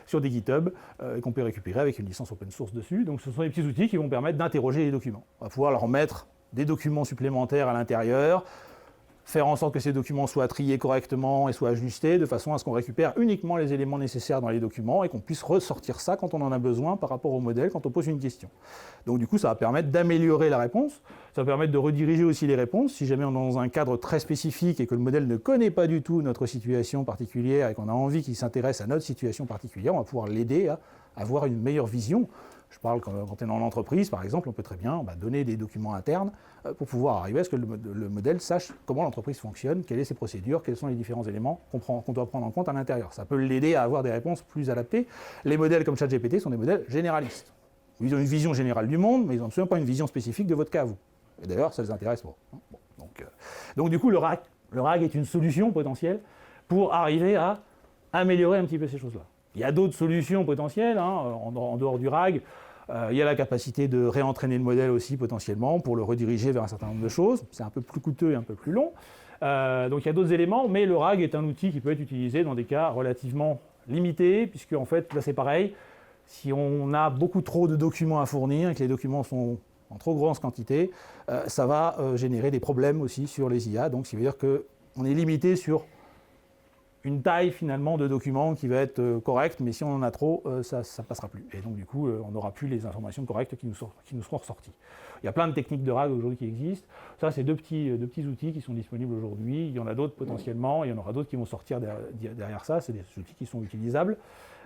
GitHub, qu'on peut récupérer avec une licence open source dessus. Donc ce sont des petits outils qui vont permettre d'interroger les documents. On va pouvoir leur mettre des documents supplémentaires à l'intérieur, faire en sorte que ces documents soient triés correctement et soient ajustés de façon à ce qu'on récupère uniquement les éléments nécessaires dans les documents et qu'on puisse ressortir ça quand on en a besoin par rapport au modèle, quand on pose une question. Donc du coup, ça va permettre d'améliorer la réponse, ça va permettre de rediriger aussi les réponses. Si jamais on est dans un cadre très spécifique et que le modèle ne connaît pas du tout notre situation particulière et qu'on a envie qu'il s'intéresse à notre situation particulière, on va pouvoir l'aider à avoir une meilleure vision. Je parle quand on est dans l'entreprise, par exemple, on peut très bien donner des documents internes pour pouvoir arriver à ce que le modèle sache comment l'entreprise fonctionne, quelles sont ses procédures, quels sont les différents éléments qu'on doit prendre en compte à l'intérieur. Ça peut l'aider à avoir des réponses plus adaptées. Les modèles comme ChatGPT sont des modèles généralistes. Ils ont une vision générale du monde, mais ils n'ont absolument pas une vision spécifique de votre cas à vous. Et d'ailleurs, ça les intéresse pas. Bon, donc du coup, le RAG est une solution potentielle pour arriver à améliorer un petit peu ces choses-là. Il y a d'autres solutions potentielles, en dehors du RAG. Il y a la capacité de réentraîner le modèle aussi potentiellement pour le rediriger vers un certain nombre de choses. C'est un peu plus coûteux et un peu plus long. Donc il y a d'autres éléments, mais le RAG est un outil qui peut être utilisé dans des cas relativement limités, puisque en fait, là c'est pareil, si on a beaucoup trop de documents à fournir et que les documents sont en trop grande quantité, ça va générer des problèmes aussi sur les IA. Donc ça veut dire qu'on est limité sur une taille finalement de document qui va être correcte, mais si on en a trop, ça ne passera plus. Et donc du coup, on n'aura plus les informations correctes qui nous seront ressorties. Il y a plein de techniques de RAG aujourd'hui qui existent. Ça, c'est deux petits outils qui sont disponibles aujourd'hui. Il y en a d'autres potentiellement, il y en aura d'autres qui vont sortir derrière ça. C'est des outils qui sont utilisables,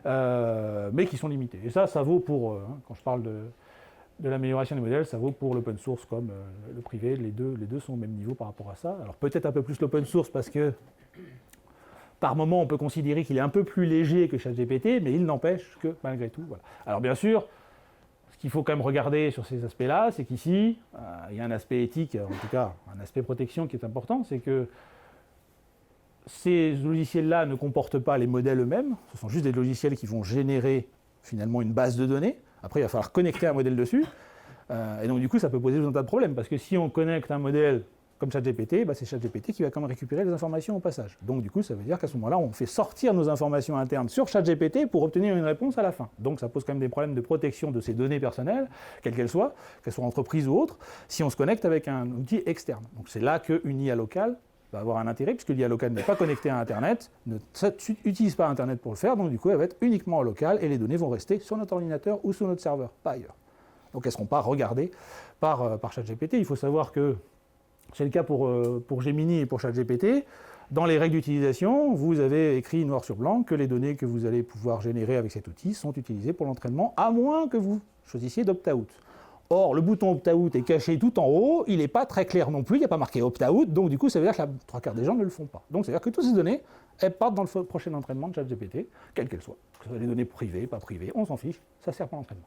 mais qui sont limités. Et ça vaut pour, quand je parle de l'amélioration des modèles, ça vaut pour l'open source comme le privé, les deux sont au même niveau par rapport à ça. Alors peut-être un peu plus l'open source parce que par moment on peut considérer qu'il est un peu plus léger que ChatGPT, mais il n'empêche que malgré tout, voilà. Alors bien sûr, ce qu'il faut quand même regarder sur ces aspects-là, c'est qu'ici, il y a un aspect éthique, en tout cas un aspect protection qui est important, c'est que ces logiciels-là ne comportent pas les modèles eux-mêmes, ce sont juste des logiciels qui vont générer finalement une base de données. Après, il va falloir connecter un modèle dessus. Et donc, du coup, ça peut poser tout un tas de problèmes. Parce que si on connecte un modèle comme ChatGPT, c'est ChatGPT qui va quand même récupérer les informations au passage. Donc, du coup, ça veut dire qu'à ce moment-là, on fait sortir nos informations internes sur ChatGPT pour obtenir une réponse à la fin. Donc, ça pose quand même des problèmes de protection de ces données personnelles, quelles qu'elles soient entreprises ou autres, si on se connecte avec un outil externe. Donc, c'est là qu'une IA locale va avoir un intérêt, puisque l'IA locale n'est pas connectée à Internet, n'utilise pas Internet pour le faire, donc du coup, elle va être uniquement en local, et les données vont rester sur notre ordinateur ou sur notre serveur, pas ailleurs. Donc elles ne seront pas regardées par ChatGPT. Il faut savoir que c'est le cas pour Gemini et pour ChatGPT. Dans les règles d'utilisation, vous avez écrit noir sur blanc que les données que vous allez pouvoir générer avec cet outil sont utilisées pour l'entraînement, à moins que vous choisissiez d'opt-out. Or, le bouton opt-out est caché tout en haut, il n'est pas très clair non plus, il n'y a pas marqué opt-out, donc du coup, ça veut dire que la trois quarts des gens ne le font pas. Donc, ça veut dire que toutes ces données, elles partent dans le prochain entraînement de ChatGPT, quelles qu'elles soient. Que ce soit des données privées, pas privées, on s'en fiche, ça sert pour l'entraînement.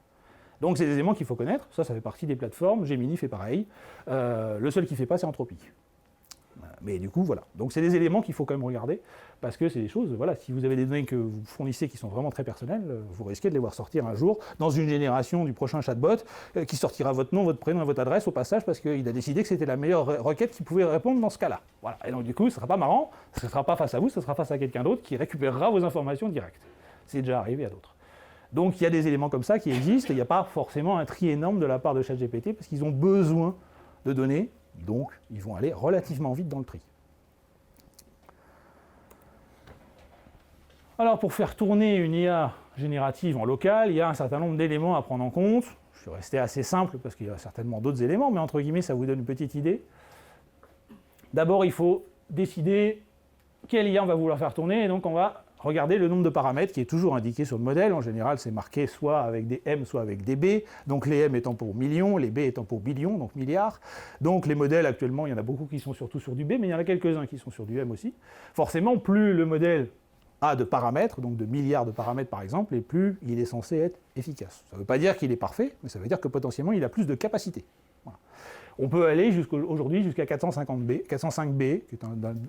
Donc, c'est des éléments qu'il faut connaître, ça fait partie des plateformes, Gemini fait pareil. Le seul qui ne fait pas, c'est Anthropic. Mais du coup, voilà. Donc, c'est des éléments qu'il faut quand même regarder, parce que c'est des choses, voilà, si vous avez des données que vous fournissez qui sont vraiment très personnelles, vous risquez de les voir sortir un jour dans une génération du prochain chatbot qui sortira votre nom, votre prénom et votre adresse au passage, parce qu'il a décidé que c'était la meilleure requête qu'il pouvait répondre dans ce cas-là. Voilà. Et donc, du coup, ce ne sera pas marrant, ce ne sera pas face à vous, ce sera face à quelqu'un d'autre qui récupérera vos informations directes. C'est déjà arrivé à d'autres. Donc, il y a des éléments comme ça qui existent, et il n'y a pas forcément un tri énorme de la part de ChatGPT, parce qu'ils ont besoin de données. Donc, ils vont aller relativement vite dans le tri. Alors, pour faire tourner une IA générative en local, il y a un certain nombre d'éléments à prendre en compte. Je suis resté assez simple parce qu'il y a certainement d'autres éléments, mais entre guillemets, ça vous donne une petite idée. D'abord, il faut décider quelle IA on va vouloir faire tourner, et donc on va regarder le nombre de paramètres qui est toujours indiqué sur le modèle. En général, c'est marqué soit avec des M, soit avec des B. Donc les M étant pour millions, les B étant pour billions, donc milliards. Donc les modèles, actuellement, il y en a beaucoup qui sont surtout sur du B, mais il y en a quelques-uns qui sont sur du M aussi. Forcément, plus le modèle a de paramètres, donc de milliards de paramètres par exemple, et plus il est censé être efficace. Ça ne veut pas dire qu'il est parfait, mais ça veut dire que potentiellement, il a plus de capacité. Voilà. On peut aller aujourd'hui jusqu'à 405B, qui est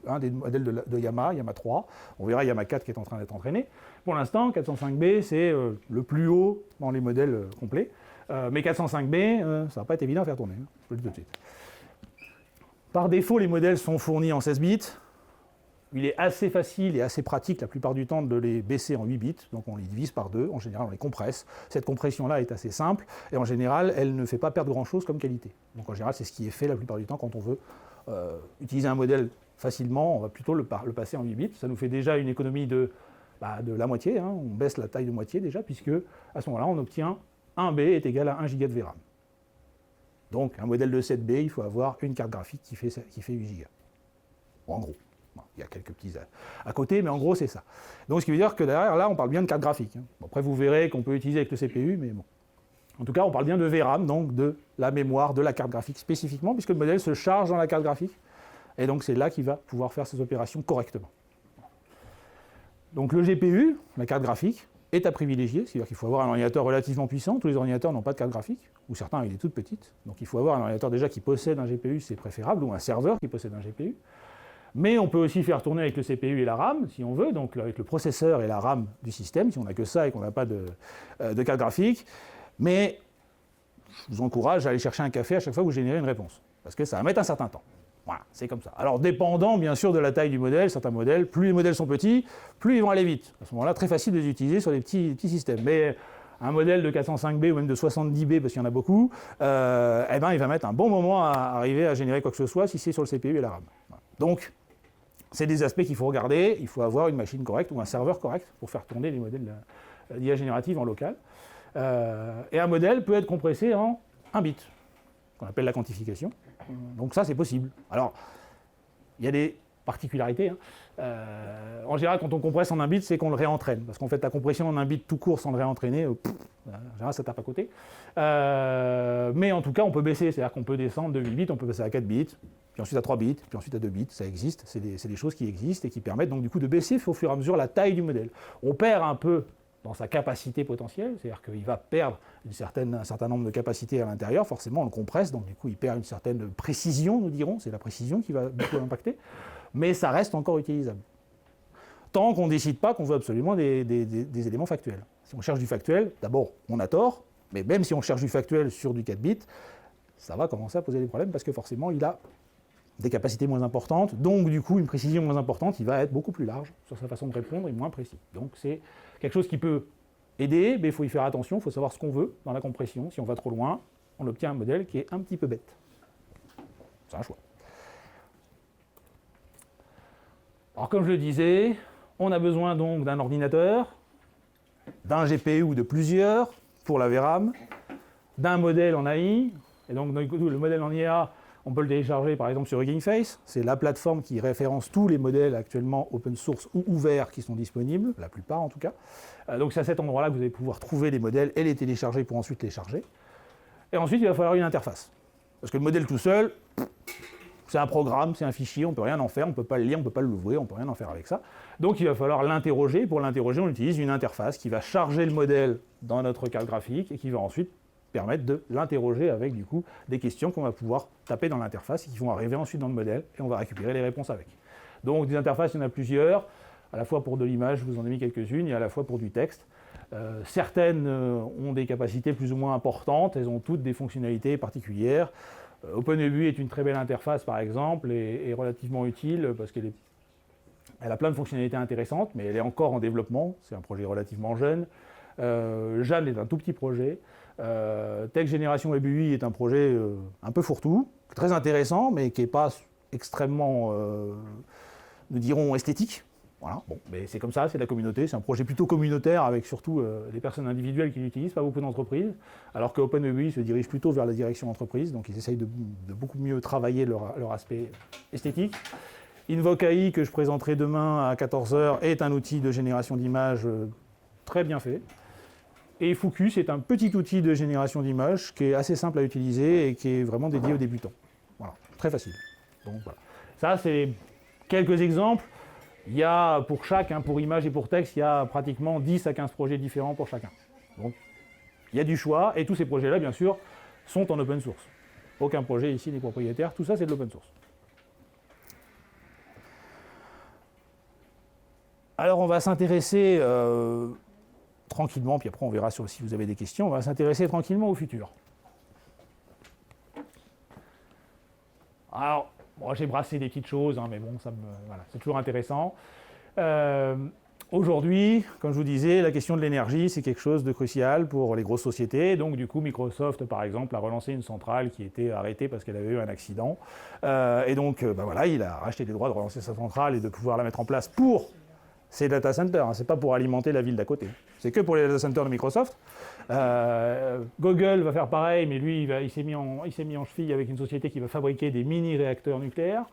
un des modèles de Llama 3. On verra Llama 4 qui est en train d'être entraîné. Pour l'instant, 405B, c'est le plus haut dans les modèles complets. Mais 405B, ça ne va pas être évident à faire tourner, je le dis tout de suite. Par défaut, les modèles sont fournis en 16 bits. Il est assez facile et assez pratique la plupart du temps de les baisser en 8 bits, donc on les divise par 2, en général on les compresse. Cette compression-là est assez simple, et en général elle ne fait pas perdre grand-chose comme qualité. Donc en général c'est ce qui est fait la plupart du temps quand on veut utiliser un modèle facilement, on va plutôt le passer en 8 bits. Ça nous fait déjà une économie de la moitié, hein. On baisse la taille de moitié déjà, puisque à ce moment-là on obtient 1B est égal à 1 Go de VRAM. Donc un modèle de 7B, il faut avoir une carte graphique qui fait 8 Go. En gros. Il y a quelques petits à côté, mais en gros, c'est ça. Donc, ce qui veut dire que derrière, là, on parle bien de carte graphique. Bon, après, vous verrez qu'on peut utiliser avec le CPU, mais bon. En tout cas, on parle bien de VRAM, donc de la mémoire de la carte graphique spécifiquement, puisque le modèle se charge dans la carte graphique. Et donc, c'est là qu'il va pouvoir faire ses opérations correctement. Donc, le GPU, la carte graphique, est à privilégier, c'est-à-dire qu'il faut avoir un ordinateur relativement puissant. Tous les ordinateurs n'ont pas de carte graphique, ou certains avec des toutes petites. Donc, il faut avoir un ordinateur déjà qui possède un GPU, c'est préférable, ou un serveur qui possède un GPU. Mais on peut aussi faire tourner avec le CPU et la RAM, si on veut, donc avec le processeur et la RAM du système, si on n'a que ça et qu'on n'a pas de carte graphique. Mais je vous encourage à aller chercher un café à chaque fois que vous générez une réponse, parce que ça va mettre un certain temps. Voilà, c'est comme ça. Alors, dépendant bien sûr de la taille du modèle, certains modèles, plus les modèles sont petits, plus ils vont aller vite. À ce moment-là, très facile de les utiliser sur des petits systèmes. Mais un modèle de 405B ou même de 70B, parce qu'il y en a beaucoup, il va mettre un bon moment à arriver à générer quoi que ce soit si c'est sur le CPU et la RAM. Voilà. Donc, c'est des aspects qu'il faut regarder. Il faut avoir une machine correcte ou un serveur correct pour faire tourner les modèles d'IA générative en local. Et un modèle peut être compressé en 1 bit, qu'on appelle la quantification. Donc ça, c'est possible. Alors, il y a des particularité. En général, quand on compresse en un bit, c'est qu'on le réentraîne. Parce qu'en fait, la compression en un bit tout court sans le réentraîner, en général, ça tape à côté. Mais en tout cas, on peut baisser. C'est-à-dire qu'on peut descendre de 8 bits, on peut passer à 4 bits, puis ensuite à 3 bits, puis ensuite à 2 bits. Ça existe. C'est des choses qui existent et qui permettent donc du coup de baisser au fur et à mesure la taille du modèle. On perd un peu dans sa capacité potentielle, c'est-à-dire qu'il va perdre un certain nombre de capacités à l'intérieur, forcément on le compresse, donc du coup il perd une certaine précision, nous dirons, c'est la précision qui va beaucoup impacter, mais ça reste encore utilisable. Tant qu'on ne décide pas qu'on veut absolument des éléments factuels. Si on cherche du factuel, d'abord on a tort, mais même si on cherche du factuel sur du 4 bits, ça va commencer à poser des problèmes parce que forcément il a des capacités moins importantes, donc du coup une précision moins importante, il va être beaucoup plus large sur sa façon de répondre et moins précis. Donc c'est quelque chose qui peut aider, mais il faut y faire attention, il faut savoir ce qu'on veut dans la compression. Si on va trop loin, on obtient un modèle qui est un petit peu bête. C'est un choix. Alors comme je le disais, on a besoin donc d'un ordinateur, d'un GPU ou de plusieurs pour la VRAM, d'un modèle en AI, et donc le modèle en IA, on peut le télécharger par exemple sur Hugging Face, c'est la plateforme qui référence tous les modèles actuellement open source ou ouverts qui sont disponibles, la plupart en tout cas. Donc c'est à cet endroit-là que vous allez pouvoir trouver les modèles et les télécharger pour ensuite les charger. Et ensuite il va falloir une interface. Parce que le modèle tout seul, c'est un programme, c'est un fichier, on ne peut rien en faire, on ne peut pas le lire, on ne peut pas l'ouvrir, on ne peut rien en faire avec ça. Donc il va falloir l'interroger. Pour l'interroger, on utilise une interface qui va charger le modèle dans notre carte graphique et qui va ensuite permettre de l'interroger avec du coup des questions qu'on va pouvoir taper dans l'interface et qui vont arriver ensuite dans le modèle et on va récupérer les réponses avec. Donc des interfaces, il y en a plusieurs, à la fois pour de l'image, je vous en ai mis quelques-unes, et à la fois pour du texte. Certaines ont des capacités plus ou moins importantes, elles ont toutes des fonctionnalités particulières. OpenEBU est une très belle interface par exemple et relativement utile parce qu'elle a plein de fonctionnalités intéressantes, mais elle est encore en développement, c'est un projet relativement jeune. Jeanne est un tout petit projet. Text Génération EBUI est un projet un peu fourre-tout, très intéressant, mais qui n'est pas extrêmement, nous dirons, esthétique. Voilà, bon, mais c'est comme ça, c'est de la communauté, c'est un projet plutôt communautaire avec surtout des personnes individuelles qui l'utilisent, pas beaucoup d'entreprises, alors que OpenEBUI se dirige plutôt vers la direction entreprise, donc ils essayent de beaucoup mieux travailler leur aspect esthétique. InvokeAI, que je présenterai demain à 14h, est un outil de génération d'images très bien fait. Et Focus est un petit outil de génération d'images qui est assez simple à utiliser et qui est vraiment dédié aux débutants. Voilà, très facile. Donc voilà. Ça, c'est quelques exemples. Il y a pour chaque, pour image et pour texte, il y a pratiquement 10 à 15 projets différents pour chacun. Donc il y a du choix et tous ces projets-là, bien sûr, sont en open source. Aucun projet ici n'est propriétaire, tout ça c'est de l'open source. Alors on va s'intéresser tranquillement, puis après on verra si vous avez des questions, on va s'intéresser tranquillement au futur. Alors, bon, j'ai brassé des petites choses, mais bon, voilà, c'est toujours intéressant. Aujourd'hui, comme je vous disais, la question de l'énergie, c'est quelque chose de crucial pour les grosses sociétés. Donc du coup, Microsoft, par exemple, a relancé une centrale qui était arrêtée parce qu'elle avait eu un accident. Et donc, voilà, il a racheté les droits de relancer sa centrale et de pouvoir la mettre en place pour ces data centers. C'est pas pour alimenter la ville d'à côté. C'est que pour les data centers de Microsoft. Google va faire pareil, mais lui, il s'est mis en cheville avec une société qui va fabriquer des mini-réacteurs nucléaires.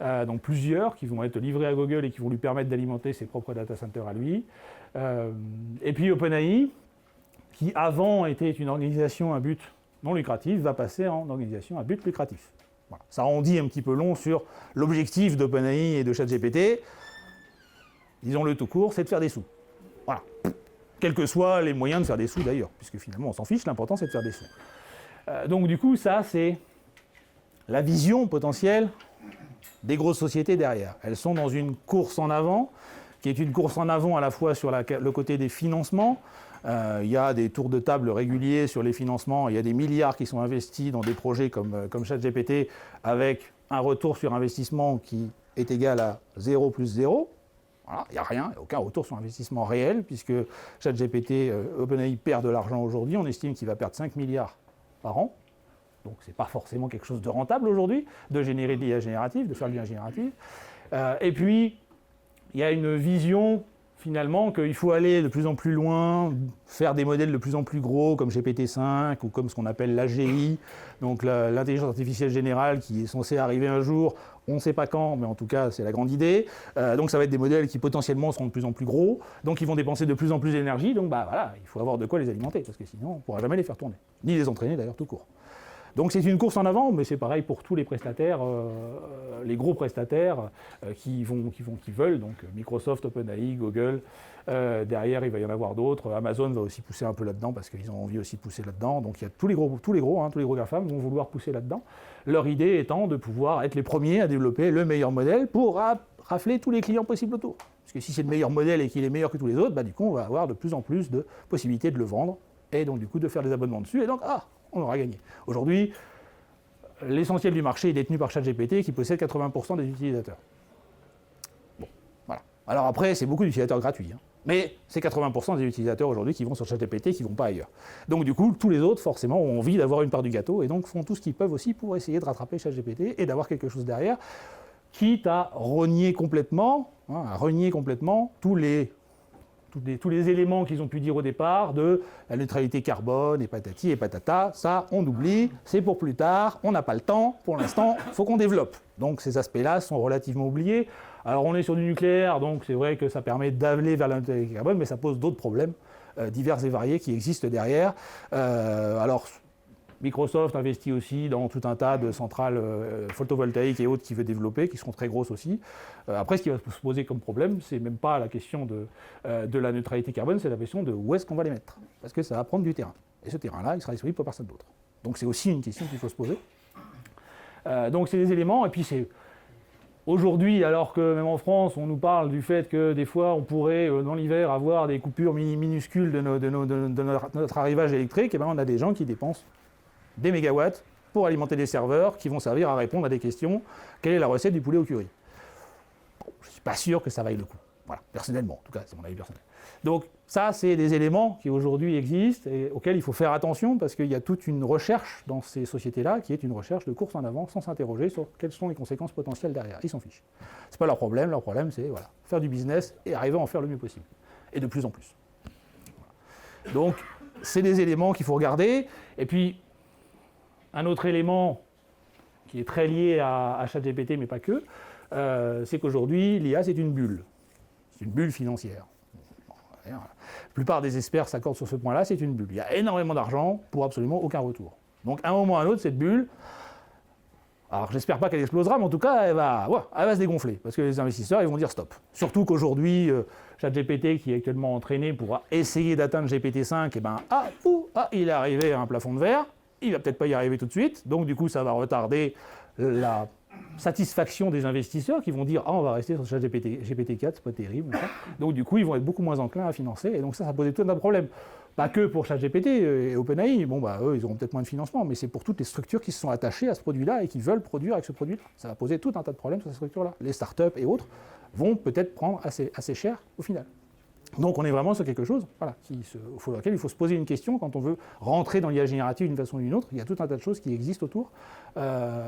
Donc plusieurs qui vont être livrés à Google et qui vont lui permettre d'alimenter ses propres data centers à lui. Et puis OpenAI, qui avant était une organisation à but non lucratif, va passer en organisation à but lucratif. Voilà. Ça en dit un petit peu long sur l'objectif d'OpenAI et de ChatGPT. Disons-le tout court, c'est de faire des sous. Voilà. Quels que soient les moyens de faire des sous d'ailleurs, puisque finalement on s'en fiche, l'important c'est de faire des sous. Donc du coup, ça c'est la vision potentielle des grosses sociétés derrière. Elles sont dans une course en avant, qui est une course en avant à la fois sur le côté des financements. Il y a des tours de table réguliers sur les financements, il y a des milliards qui sont investis dans des projets comme ChatGPT, avec un retour sur investissement qui est égal à 0 plus 0. Voilà, il n'y a rien, il n'y a aucun retour sur investissement réel, puisque ChatGPT, OpenAI perd de l'argent aujourd'hui, on estime qu'il va perdre 5 milliards par an. Donc ce n'est pas forcément quelque chose de rentable aujourd'hui, de générer de l'IA générative, de faire de l'IA générative. Et puis, il y a une vision finalement qu'il faut aller de plus en plus loin, faire des modèles de plus en plus gros comme GPT-5 ou comme ce qu'on appelle l'AGI, donc l'intelligence artificielle générale qui est censée arriver un jour, on ne sait pas quand, mais en tout cas c'est la grande idée. Donc ça va être des modèles qui potentiellement seront de plus en plus gros, donc ils vont dépenser de plus en plus d'énergie, donc voilà, il faut avoir de quoi les alimenter, parce que sinon on ne pourra jamais les faire tourner, ni les entraîner d'ailleurs tout court. Donc c'est une course en avant, mais c'est pareil pour tous les prestataires, les gros prestataires qui veulent, donc Microsoft, OpenAI, Google. Derrière, il va y en avoir d'autres. Amazon va aussi pousser un peu là-dedans parce qu'ils ont envie aussi de pousser là-dedans. Donc il y a tous les gros GAFAM vont vouloir pousser là-dedans. Leur idée étant de pouvoir être les premiers à développer le meilleur modèle pour rafler tous les clients possibles autour. Parce que si c'est le meilleur modèle et qu'il est meilleur que tous les autres, du coup on va avoir de plus en plus de possibilités de le vendre et donc du coup de faire des abonnements dessus. Et donc on aura gagné. Aujourd'hui, l'essentiel du marché est détenu par ChatGPT qui possède 80% des utilisateurs. Bon, voilà. Alors après, c'est beaucoup d'utilisateurs gratuits. Mais c'est 80% des utilisateurs aujourd'hui qui vont sur ChatGPT qui ne vont pas ailleurs. Donc du coup, tous les autres, forcément, ont envie d'avoir une part du gâteau et donc font tout ce qu'ils peuvent aussi pour essayer de rattraper ChatGPT et d'avoir quelque chose derrière, quitte à renier complètement tous les éléments qu'ils ont pu dire au départ de la neutralité carbone et patati et patata, ça on oublie, c'est pour plus tard, on n'a pas le temps, pour l'instant, il faut qu'on développe. Donc ces aspects-là sont relativement oubliés. Alors on est sur du nucléaire, donc c'est vrai que ça permet d'aller vers la neutralité carbone, mais ça pose d'autres problèmes divers et variés qui existent derrière. Alors Microsoft investit aussi dans tout un tas de centrales photovoltaïques et autres qu'il veut développer, qui seront très grosses aussi. Après, ce qui va se poser comme problème, c'est même pas la question de la neutralité carbone, c'est la question de où est-ce qu'on va les mettre. Parce que ça va prendre du terrain. Et ce terrain-là, il sera disponible pour personne d'autre. Donc c'est aussi une question qu'il faut se poser. Donc c'est des éléments, et puis c'est... Aujourd'hui, alors que même en France, on nous parle du fait que des fois, on pourrait, dans l'hiver, avoir des coupures minuscules de notre arrivage électrique, et on a des gens qui dépensent des mégawatts pour alimenter des serveurs qui vont servir à répondre à des questions. Quelle est la recette du poulet au curry ? Bon, je ne suis pas sûr que ça vaille le coup. Voilà, personnellement, en tout cas, c'est mon avis personnel. Donc ça, c'est des éléments qui aujourd'hui existent et auxquels il faut faire attention parce qu'il y a toute une recherche dans ces sociétés-là qui est une recherche de course en avant sans s'interroger sur quelles sont les conséquences potentielles derrière. Ils s'en fichent. Ce n'est pas leur problème c'est faire du business et arriver à en faire le mieux possible. Et de plus en plus. Voilà. Donc, c'est des éléments qu'il faut regarder. Et puis, un autre élément qui est très lié à ChatGPT, mais pas que, c'est qu'aujourd'hui, l'IA, c'est une bulle. C'est une bulle financière. La plupart des experts s'accordent sur ce point-là, c'est une bulle. Il y a énormément d'argent pour absolument aucun retour. Donc, à un moment ou à un autre, cette bulle, alors j'espère pas qu'elle explosera, mais en tout cas, elle va se dégonfler, parce que les investisseurs, ils vont dire stop. Surtout qu'aujourd'hui, ChatGPT, qui est actuellement entraîné pour essayer d'atteindre GPT-5, il est arrivé à un plafond de verre. Il va peut-être pas y arriver tout de suite, donc du coup ça va retarder la satisfaction des investisseurs qui vont dire on va rester sur GPT-4, c'est pas terrible. Donc du coup ils vont être beaucoup moins enclins à financer, et donc ça pose tout un tas de problèmes. Pas que pour ChatGPT et OpenAI, eux ils auront peut-être moins de financement, mais c'est pour toutes les structures qui se sont attachées à ce produit-là et qui veulent produire avec ce produit-là. Ça va poser tout un tas de problèmes sur ces structures-là. Les startups et autres vont peut-être prendre assez cher au final. Donc on est vraiment sur quelque chose sur lequel il faut se poser une question quand on veut rentrer dans l'IA générative d'une façon ou d'une autre. Il y a tout un tas de choses qui existent autour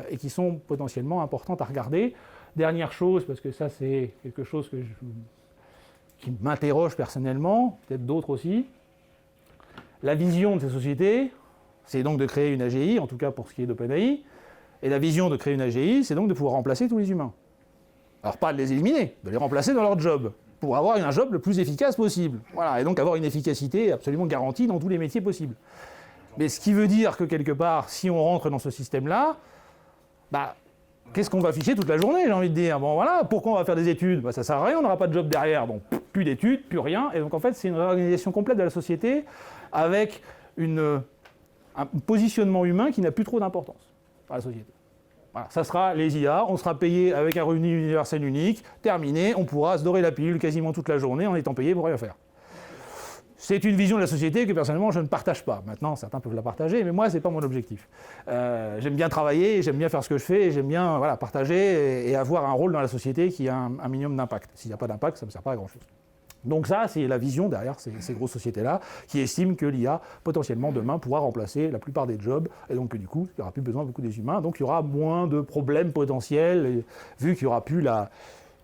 et qui sont potentiellement importantes à regarder. Dernière chose, parce que ça c'est quelque chose qui m'interroge personnellement, peut-être d'autres aussi, la vision de ces sociétés, c'est donc de créer une AGI, en tout cas pour ce qui est d'OpenAI, et la vision de créer une AGI, c'est donc de pouvoir remplacer tous les humains. Alors pas de les éliminer, de les remplacer dans leur job, pour avoir un job le plus efficace possible. Voilà, et donc avoir une efficacité absolument garantie dans tous les métiers possibles. Mais ce qui veut dire que quelque part, si on rentre dans ce système-là, qu'est-ce qu'on va afficher toute la journée, j'ai envie de dire. Pourquoi on va faire des études ? Ça sert à rien, on n'aura pas de job derrière, donc plus d'études, plus rien. Et donc en fait, c'est une réorganisation complète de la société avec un positionnement humain qui n'a plus trop d'importance dans la société. Voilà, ça sera les IA, on sera payé avec un revenu universel unique, terminé, on pourra se dorer la pilule quasiment toute la journée en étant payé pour rien faire. C'est une vision de la société que personnellement je ne partage pas. Maintenant, certains peuvent la partager, mais moi, ce n'est pas mon objectif. J'aime bien travailler, j'aime bien faire ce que je fais, j'aime bien partager et avoir un rôle dans la société qui a un minimum d'impact. S'il n'y a pas d'impact, ça ne me sert pas à grand-chose. Donc ça, c'est la vision derrière ces grosses sociétés-là qui estiment que l'IA, potentiellement, demain, pourra remplacer la plupart des jobs, et donc du coup, il n'y aura plus besoin beaucoup des humains, donc il y aura moins de problèmes potentiels, vu qu'il n'y aura plus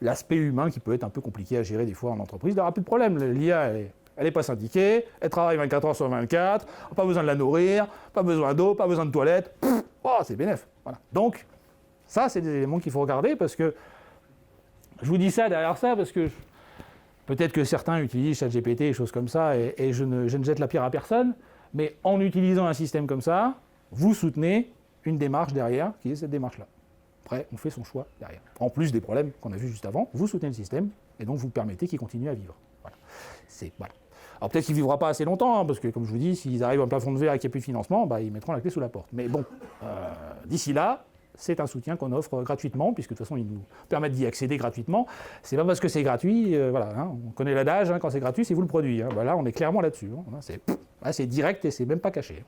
l'aspect humain qui peut être un peu compliqué à gérer des fois en entreprise. Il n'y aura plus de problème. L'IA, elle n'est pas syndiquée, elle travaille 24 heures sur 24, pas besoin de la nourrir, pas besoin d'eau, pas besoin de toilettes. C'est bénef. Voilà. Donc, ça, c'est des éléments qu'il faut regarder parce que je vous dis ça derrière ça parce que peut-être que certains utilisent ChatGPT et choses comme ça et je ne jette la pierre à personne, mais en utilisant un système comme ça, vous soutenez une démarche derrière qui est cette démarche-là. Après, on fait son choix derrière. En plus des problèmes qu'on a vus juste avant, vous soutenez le système et donc vous permettez qu'il continue à vivre. Voilà. Voilà. Alors peut-être qu'il ne vivra pas assez longtemps, hein, parce que comme je vous dis, s'ils arrivent à un plafond de verre et qu'il n'y a plus de financement, ils mettront la clé sous la porte. Mais bon, d'ici là, c'est un soutien qu'on offre gratuitement, puisque de toute façon, ils nous permettent d'y accéder gratuitement. C'est pas parce que c'est gratuit, on connaît l'adage, quand c'est gratuit, c'est vous le produit. Là, on est clairement là-dessus. C'est direct et c'est même pas caché.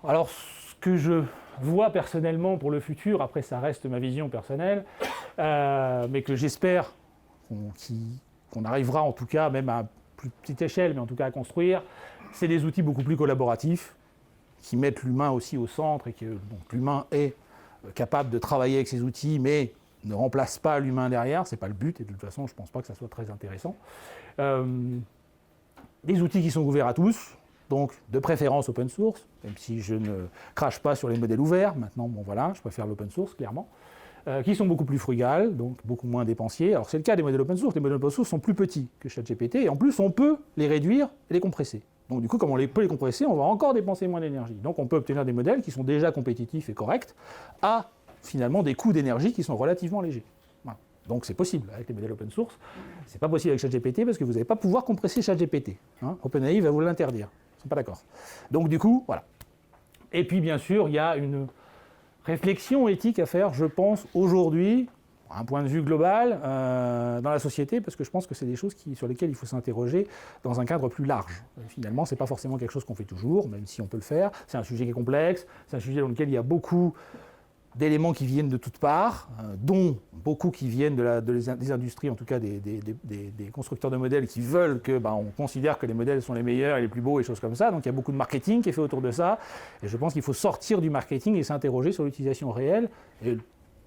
Alors, ce que je vois personnellement pour le futur, après ça reste ma vision personnelle, mais que j'espère qu'on arrivera en tout cas, même à plus petite échelle, mais en tout cas à construire, c'est des outils beaucoup plus collaboratifs, qui mettent l'humain aussi au centre et que l'humain est capable de travailler avec ces outils, mais ne remplace pas l'humain derrière, c'est pas le but, et de toute façon, je pense pas que ça soit très intéressant. Des outils qui sont ouverts à tous, donc de préférence open source, même si je ne crache pas sur les modèles ouverts, maintenant, je préfère l'open source, clairement, qui sont beaucoup plus frugales, donc beaucoup moins dépensiers. Alors c'est le cas des modèles open source, les modèles open source sont plus petits que ChatGPT, et en plus, on peut les réduire et les compresser. Donc du coup, comme on peut les compresser, on va encore dépenser moins d'énergie. Donc on peut obtenir des modèles qui sont déjà compétitifs et corrects, à finalement des coûts d'énergie qui sont relativement légers. Voilà. Donc c'est possible avec les modèles open source. C'est pas possible avec ChatGPT parce que vous n'allez pas pouvoir compresser ChatGPT. OpenAI va vous l'interdire. Ils ne sont pas d'accord. Donc du coup, voilà. Et puis bien sûr, il y a une réflexion éthique à faire, je pense, aujourd'hui, un point de vue global dans la société, parce que je pense que c'est des choses sur lesquelles il faut s'interroger dans un cadre plus large. Finalement, ce n'est pas forcément quelque chose qu'on fait toujours, même si on peut le faire. C'est un sujet qui est complexe, c'est un sujet dans lequel il y a beaucoup d'éléments qui viennent de toutes parts, dont beaucoup qui viennent des industries, en tout cas des constructeurs de modèles qui veulent qu'on considère que les modèles sont les meilleurs et les plus beaux et choses comme ça. Donc il y a beaucoup de marketing qui est fait autour de ça. Et je pense qu'il faut sortir du marketing et s'interroger sur l'utilisation réelle et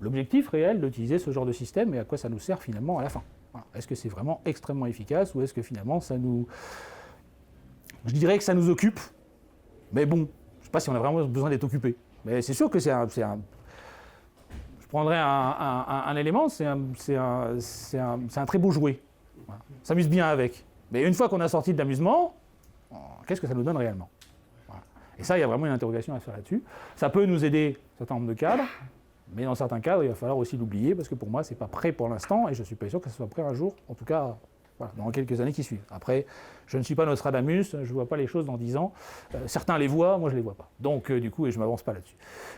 l'objectif réel d'utiliser ce genre de système et à quoi ça nous sert finalement à la fin. Voilà. Est-ce que c'est vraiment extrêmement efficace ou est-ce que finalement ça nous... Je dirais que ça nous occupe, mais bon, je ne sais pas si on a vraiment besoin d'être occupé. Mais c'est sûr que c'est un... Je prendrais un élément, c'est un très beau jouet. Voilà. On s'amuse bien avec. Mais une fois qu'on a sorti de l'amusement, qu'est-ce que ça nous donne réellement ? Voilà. Et ça, il y a vraiment une interrogation à faire là-dessus. Ça peut nous aider dans un certain nombre de cadres, mais dans certains cadres, il va falloir aussi l'oublier, parce que pour moi, ce n'est pas prêt pour l'instant, et je ne suis pas sûr que ce soit prêt un jour, en tout cas dans quelques années qui suivent. Après, je ne suis pas Nostradamus, je ne vois pas les choses dans 10 ans. Certains les voient, moi je ne les vois pas. Donc du coup, et je ne m'avance pas là-dessus.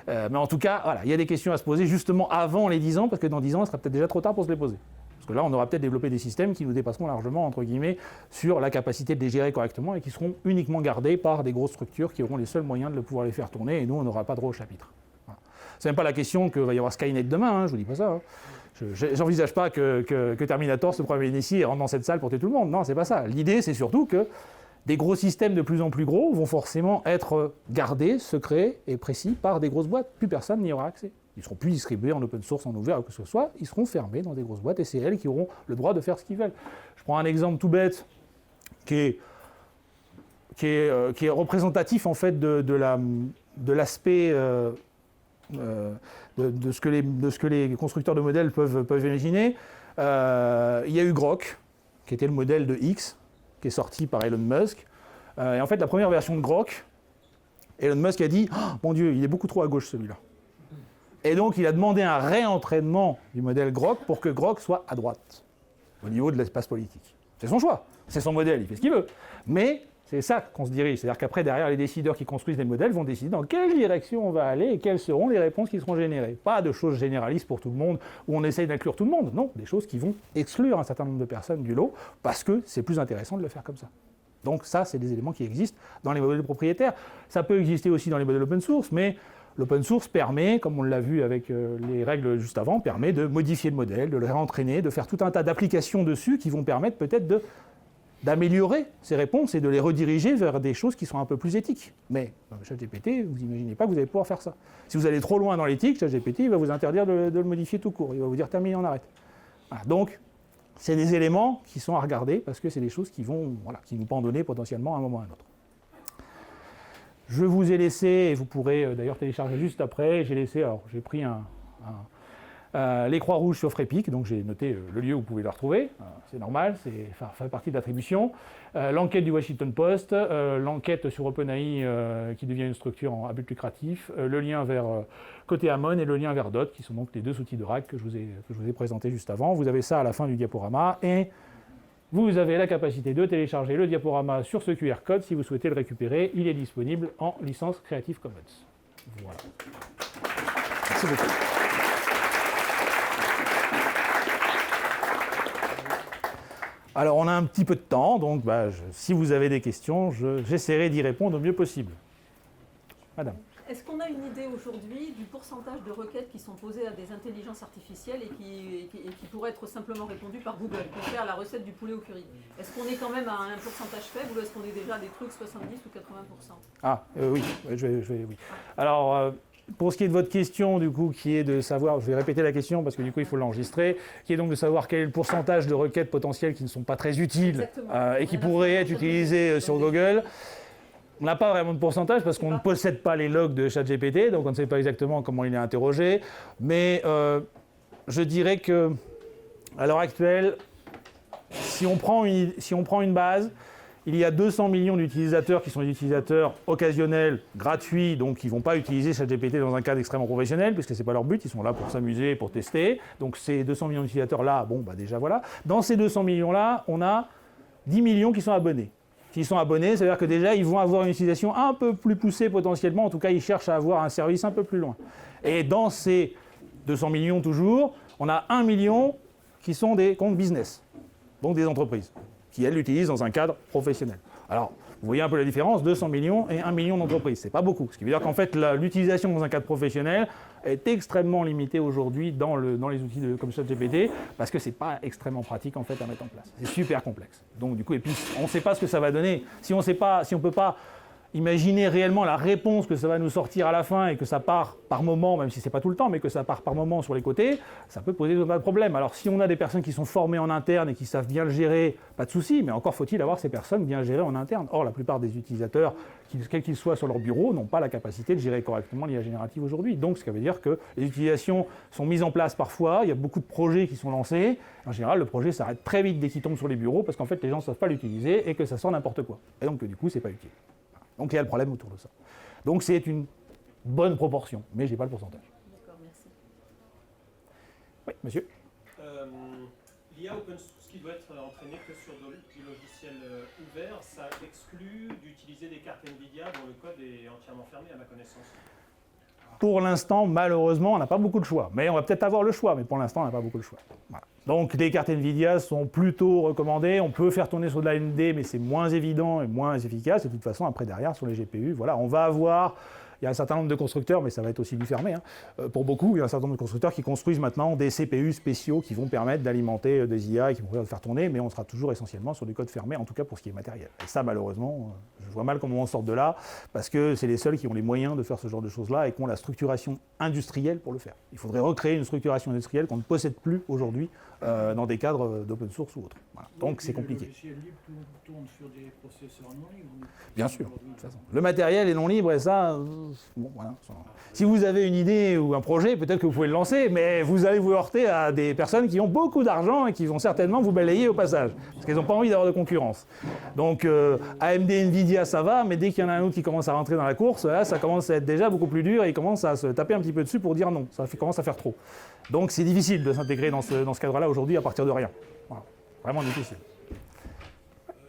Mais en tout cas, il y a des questions à se poser justement avant les 10 ans, parce que dans 10 ans, il sera peut-être déjà trop tard pour se les poser. Parce que là, on aura peut-être développé des systèmes qui nous dépasseront largement, entre guillemets, sur la capacité de les gérer correctement et qui seront uniquement gardés par des grosses structures qui auront les seuls moyens de pouvoir les faire tourner, et nous, on n'aura pas droit au chapitre. Voilà. C'est même pas la question qu'il va y avoir Skynet demain, je ne vous dis pas ça. J'envisage pas que Terminator se promène ici et rentre dans cette salle pour tuer tout le monde. Non, c'est pas ça. L'idée, c'est surtout que des gros systèmes de plus en plus gros vont forcément être gardés, secrets et précis par des grosses boîtes. Plus personne n'y aura accès. Ils ne seront plus distribués en open source, en ouvert, ou que ce soit. Ils seront fermés dans des grosses boîtes et c'est elles qui auront le droit de faire ce qu'ils veulent. Je prends un exemple tout bête qui est représentatif en fait de l'aspect de ce que les constructeurs de modèles peuvent imaginer. Il y a eu Grok, qui était le modèle de X, qui est sorti par Elon Musk. Et en fait, la première version de Grok, Elon Musk a dit « Oh, mon Dieu, il est beaucoup trop à gauche celui-là ». Et donc, il a demandé un réentraînement du modèle Grok pour que Grok soit à droite, au niveau de l'espace politique. C'est son choix, c'est son modèle, il fait ce qu'il veut. Mais c'est ça qu'on se dirige. C'est-à-dire qu'après, derrière, les décideurs qui construisent les modèles vont décider dans quelle direction on va aller et quelles seront les réponses qui seront générées. Pas de choses généralistes pour tout le monde, où on essaye d'inclure tout le monde. Non, des choses qui vont exclure un certain nombre de personnes du lot, parce que c'est plus intéressant de le faire comme ça. Donc ça, c'est des éléments qui existent dans les modèles propriétaires. Ça peut exister aussi dans les modèles open source, mais l'open source permet, comme on l'a vu avec les règles juste avant, permet de modifier le modèle, de le réentraîner, de faire tout un tas d'applications dessus qui vont permettre peut-être de d'améliorer ces réponses et de les rediriger vers des choses qui sont un peu plus éthiques. Mais ChatGPT, vous n'imaginez pas que vous allez pouvoir faire ça. Si vous allez trop loin dans l'éthique, ChatGPT il va vous interdire de le modifier tout court. Il va vous dire terminé, on arrête. Voilà. Donc, c'est des éléments qui sont à regarder parce que c'est des choses qui nous peuvent en donner potentiellement à un moment ou à un autre. Je vous ai laissé, et vous pourrez d'ailleurs télécharger juste après, j'ai pris les croix rouges sur Freepik, donc j'ai noté le lieu où vous pouvez le retrouver, c'est normal, ça fait partie de l'attribution. L'enquête du Washington Post, l'enquête sur OpenAI qui devient une structure à but lucratif, le lien vers côté Amon et le lien vers DOT, qui sont donc les deux outils de RAG que je vous ai présentés juste avant. Vous avez ça à la fin du diaporama et vous avez la capacité de télécharger le diaporama sur ce QR code si vous souhaitez le récupérer. Il est disponible en licence Creative Commons. Voilà. Merci beaucoup. Alors, on a un petit peu de temps, donc si vous avez des questions, j'essaierai d'y répondre au mieux possible. Madame. Est-ce qu'on a une idée aujourd'hui du pourcentage de requêtes qui sont posées à des intelligences artificielles et qui pourraient être simplement répondues par Google pour faire la recette du poulet au curry? Est-ce qu'on est quand même à un pourcentage faible ou est-ce qu'on est déjà à des trucs 70 ou 80%? Oui, oui. Alors, pour ce qui est de votre question, du coup, qui est de savoir, je vais répéter la question parce que du coup, il faut l'enregistrer, qui est donc de savoir quel est le pourcentage de requêtes potentielles qui ne sont pas très utiles et qui pourraient être utilisées sur Google. On n'a pas vraiment de pourcentage parce qu'on ne possède pas les logs de ChatGPT, donc on ne sait pas exactement comment il est interrogé. Mais je dirais que, à l'heure actuelle, si on prend une base, il y a 200 millions d'utilisateurs qui sont des utilisateurs occasionnels, gratuits, donc qui ne vont pas utiliser ChatGPT dans un cadre extrêmement professionnel, puisque ce n'est pas leur but, ils sont là pour s'amuser, pour tester. Donc ces 200 millions d'utilisateurs-là, déjà voilà. Dans ces 200 millions-là, on a 10 millions qui sont abonnés. S'ils sont abonnés, ça veut dire que déjà, ils vont avoir une utilisation un peu plus poussée potentiellement. En tout cas, ils cherchent à avoir un service un peu plus loin. Et dans ces 200 millions toujours, on a 1 million qui sont des comptes business, donc des entreprises, qui, elles, l'utilisent dans un cadre professionnel. Alors, vous voyez un peu la différence, 200 millions et 1 million d'entreprises. C'est pas beaucoup. Ce qui veut dire qu'en fait, l'utilisation dans un cadre professionnel est extrêmement limitée aujourd'hui dans les outils comme ChatGPT, parce que c'est pas extrêmement pratique en fait à mettre en place. C'est super complexe. Donc du coup, et puis on ne sait pas ce que ça va donner. Si on peut pas imaginer réellement la réponse que ça va nous sortir à la fin et que ça part par moment, même si c'est pas tout le temps, mais que ça part par moment sur les côtés, ça peut poser pas de problème. Alors si on a des personnes qui sont formées en interne et qui savent bien le gérer, pas de souci, mais encore faut-il avoir ces personnes bien gérées en interne. Or, la plupart des utilisateurs, quels qu'ils soient sur leur bureau, n'ont pas la capacité de gérer correctement l'IA générative aujourd'hui. Donc, ce qui veut dire que les utilisations sont mises en place parfois, il y a beaucoup de projets qui sont lancés. En général, le projet s'arrête très vite dès qu'il tombe sur les bureaux parce qu'en fait, les gens ne savent pas l'utiliser et que ça sort n'importe quoi. Et donc, du coup, c'est pas utile. Donc il y a le problème autour de ça. Donc c'est une bonne proportion, mais je n'ai pas le pourcentage. D'accord, merci. Oui, monsieur. L'IA open source qui doit être entraînée que sur du logiciel ouvert, ça exclut d'utiliser des cartes NVIDIA dont le code est entièrement fermé à ma connaissance. Pour l'instant, malheureusement, on n'a pas beaucoup de choix. Mais on va peut-être avoir le choix, mais pour l'instant, on n'a pas beaucoup de choix. Voilà. Donc, les cartes NVIDIA sont plutôt recommandées. On peut faire tourner sur de la AMD, mais c'est moins évident et moins efficace. Et de toute façon, après, derrière, sur les GPU, voilà, on va avoir... Il y a un certain nombre de constructeurs, mais ça va être aussi du fermé. Pour beaucoup, il y a un certain nombre de constructeurs qui construisent maintenant des CPU spéciaux qui vont permettre d'alimenter des IA et qui vont pouvoir le faire tourner, mais on sera toujours essentiellement sur du code fermé, en tout cas pour ce qui est matériel. Et ça, malheureusement, je vois mal comment on sort de là, parce que c'est les seuls qui ont les moyens de faire ce genre de choses-là et qui ont la structuration industrielle pour le faire. Il faudrait recréer une structuration industrielle qu'on ne possède plus aujourd'hui dans des cadres d'open source ou autres. Voilà. Donc c'est compliqué. Le logiciel libre tourne sur des processeurs non libres. Bien sûr, de toute façon. Le matériel est non libre et ça, bon, voilà. Si vous avez une idée ou un projet, peut-être que vous pouvez le lancer, mais vous allez vous heurter à des personnes qui ont beaucoup d'argent et qui vont certainement vous balayer au passage, parce qu'elles n'ont pas envie d'avoir de concurrence. Donc AMD, Nvidia, ça va, mais dès qu'il y en a un autre qui commence à rentrer dans la course, là, ça commence à être déjà beaucoup plus dur et il commence à se taper un petit peu dessus pour dire non, ça commence à faire trop. Donc c'est difficile de s'intégrer dans ce cadre-là aujourd'hui à partir de rien. Voilà. Vraiment difficile.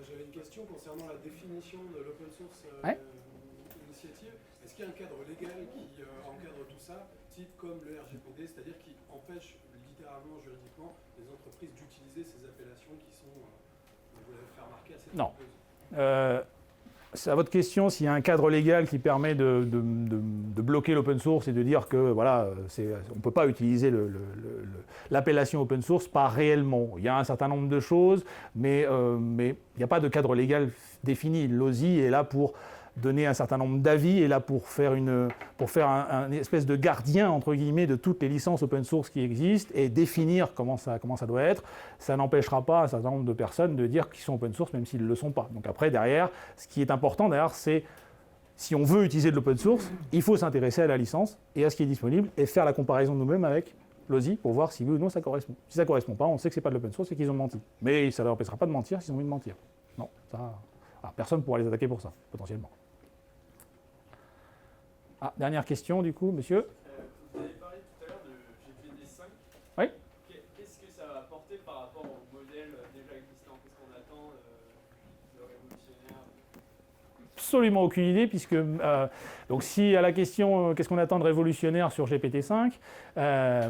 J'avais une question concernant la définition de l'open source initiative. Est-ce qu'il y a un cadre légal qui encadre tout ça, type comme le RGPD, c'est-à-dire qui empêche littéralement, juridiquement, les entreprises d'utiliser ces appellations qui sont, vous l'avez fait remarquer, assez Non. c'est à votre question s'il y a un cadre légal qui permet de bloquer l'open source et de dire que voilà, on ne peut pas utiliser l'appellation open source, pas réellement. Il y a un certain nombre de choses, mais il n'y a pas de cadre légal défini. L'OSI est là pour donner un certain nombre d'avis, est là pour faire une espèce de gardien, entre guillemets, de toutes les licences open source qui existent et définir comment ça doit être. Ça n'empêchera pas un certain nombre de personnes de dire qu'ils sont open source, même s'ils ne le sont pas. Donc après, derrière, ce qui est important, d'ailleurs, c'est si on veut utiliser de l'open source, il faut s'intéresser à la licence et à ce qui est disponible et faire la comparaison de nous-mêmes avec l'OSI pour voir si oui ou non ça correspond. Si ça ne correspond pas, on sait que ce n'est pas de l'open source et qu'ils ont menti. Mais ça ne leur empêchera pas de mentir s'ils ont envie de mentir. Non, ça... Alors, personne ne pourra les attaquer pour ça, potentiellement. Ah, dernière question, du coup, monsieur. Vous avez parlé tout à l'heure de GPT-5. Oui. Qu'est-ce que ça va apporter par rapport au modèle déjà existant? Qu'est-ce qu'on attend de révolutionnaire? Absolument aucune idée, puisque donc si à la question qu'est-ce qu'on attend de révolutionnaire sur GPT-5,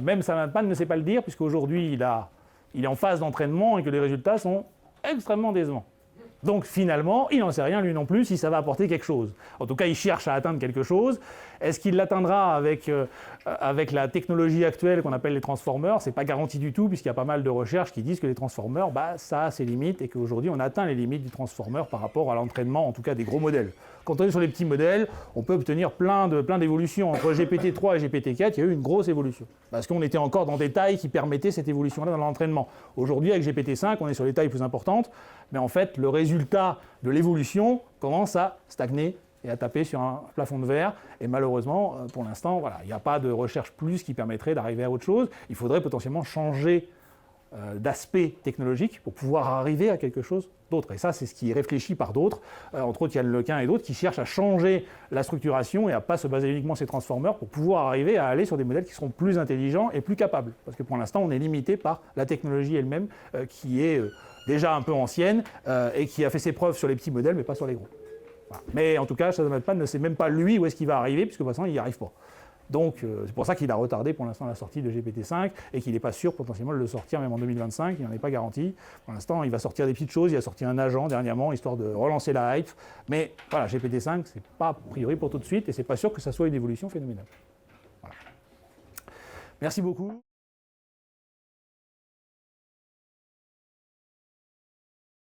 même Sam ne sait pas le dire, puisqu'aujourd'hui il est en phase d'entraînement et que les résultats sont extrêmement décevants. Donc finalement, il n'en sait rien lui non plus si ça va apporter quelque chose. En tout cas, il cherche à atteindre quelque chose. Est-ce qu'il l'atteindra avec la technologie actuelle qu'on appelle les transformers? Ce n'est pas garanti du tout, puisqu'il y a pas mal de recherches qui disent que les transformers, ça a ses limites et qu'aujourd'hui on atteint les limites du transformer par rapport à l'entraînement, en tout cas des gros modèles. Quand on est sur les petits modèles, on peut obtenir plein d'évolutions. Entre GPT-3 et GPT-4, il y a eu une grosse évolution. Parce qu'on était encore dans des tailles qui permettaient cette évolution-là dans l'entraînement. Aujourd'hui, avec GPT-5, on est sur les tailles plus importantes, mais en fait, le résultat de l'évolution commence à stagner et à taper sur un plafond de verre. Et malheureusement, pour l'instant, voilà, il n'y a pas de recherche plus qui permettrait d'arriver à autre chose. Il faudrait potentiellement changer d'aspect technologique pour pouvoir arriver à quelque chose d'autre. Et ça, c'est ce qui est réfléchi par d'autres. Entre autres, Yann Lequin et d'autres qui cherchent à changer la structuration et à ne pas se baser uniquement sur ces transformers pour pouvoir arriver à aller sur des modèles qui seront plus intelligents et plus capables. Parce que pour l'instant, on est limité par la technologie elle-même qui est déjà un peu ancienne et qui a fait ses preuves sur les petits modèles, mais pas sur les gros. Voilà. Mais en tout cas, Shazam ne sait même pas lui où est-ce qu'il va arriver, puisque pour l'instant, il n'y arrive pas. Donc, c'est pour ça qu'il a retardé pour l'instant la sortie de GPT-5 et qu'il n'est pas sûr potentiellement de le sortir même en 2025, il n'en est pas garanti. Pour l'instant, il va sortir des petites choses, il a sorti un agent dernièrement, histoire de relancer la hype. Mais voilà, GPT-5, ce n'est pas a priori pour tout de suite et ce n'est pas sûr que ça soit une évolution phénoménale. Voilà. Merci beaucoup.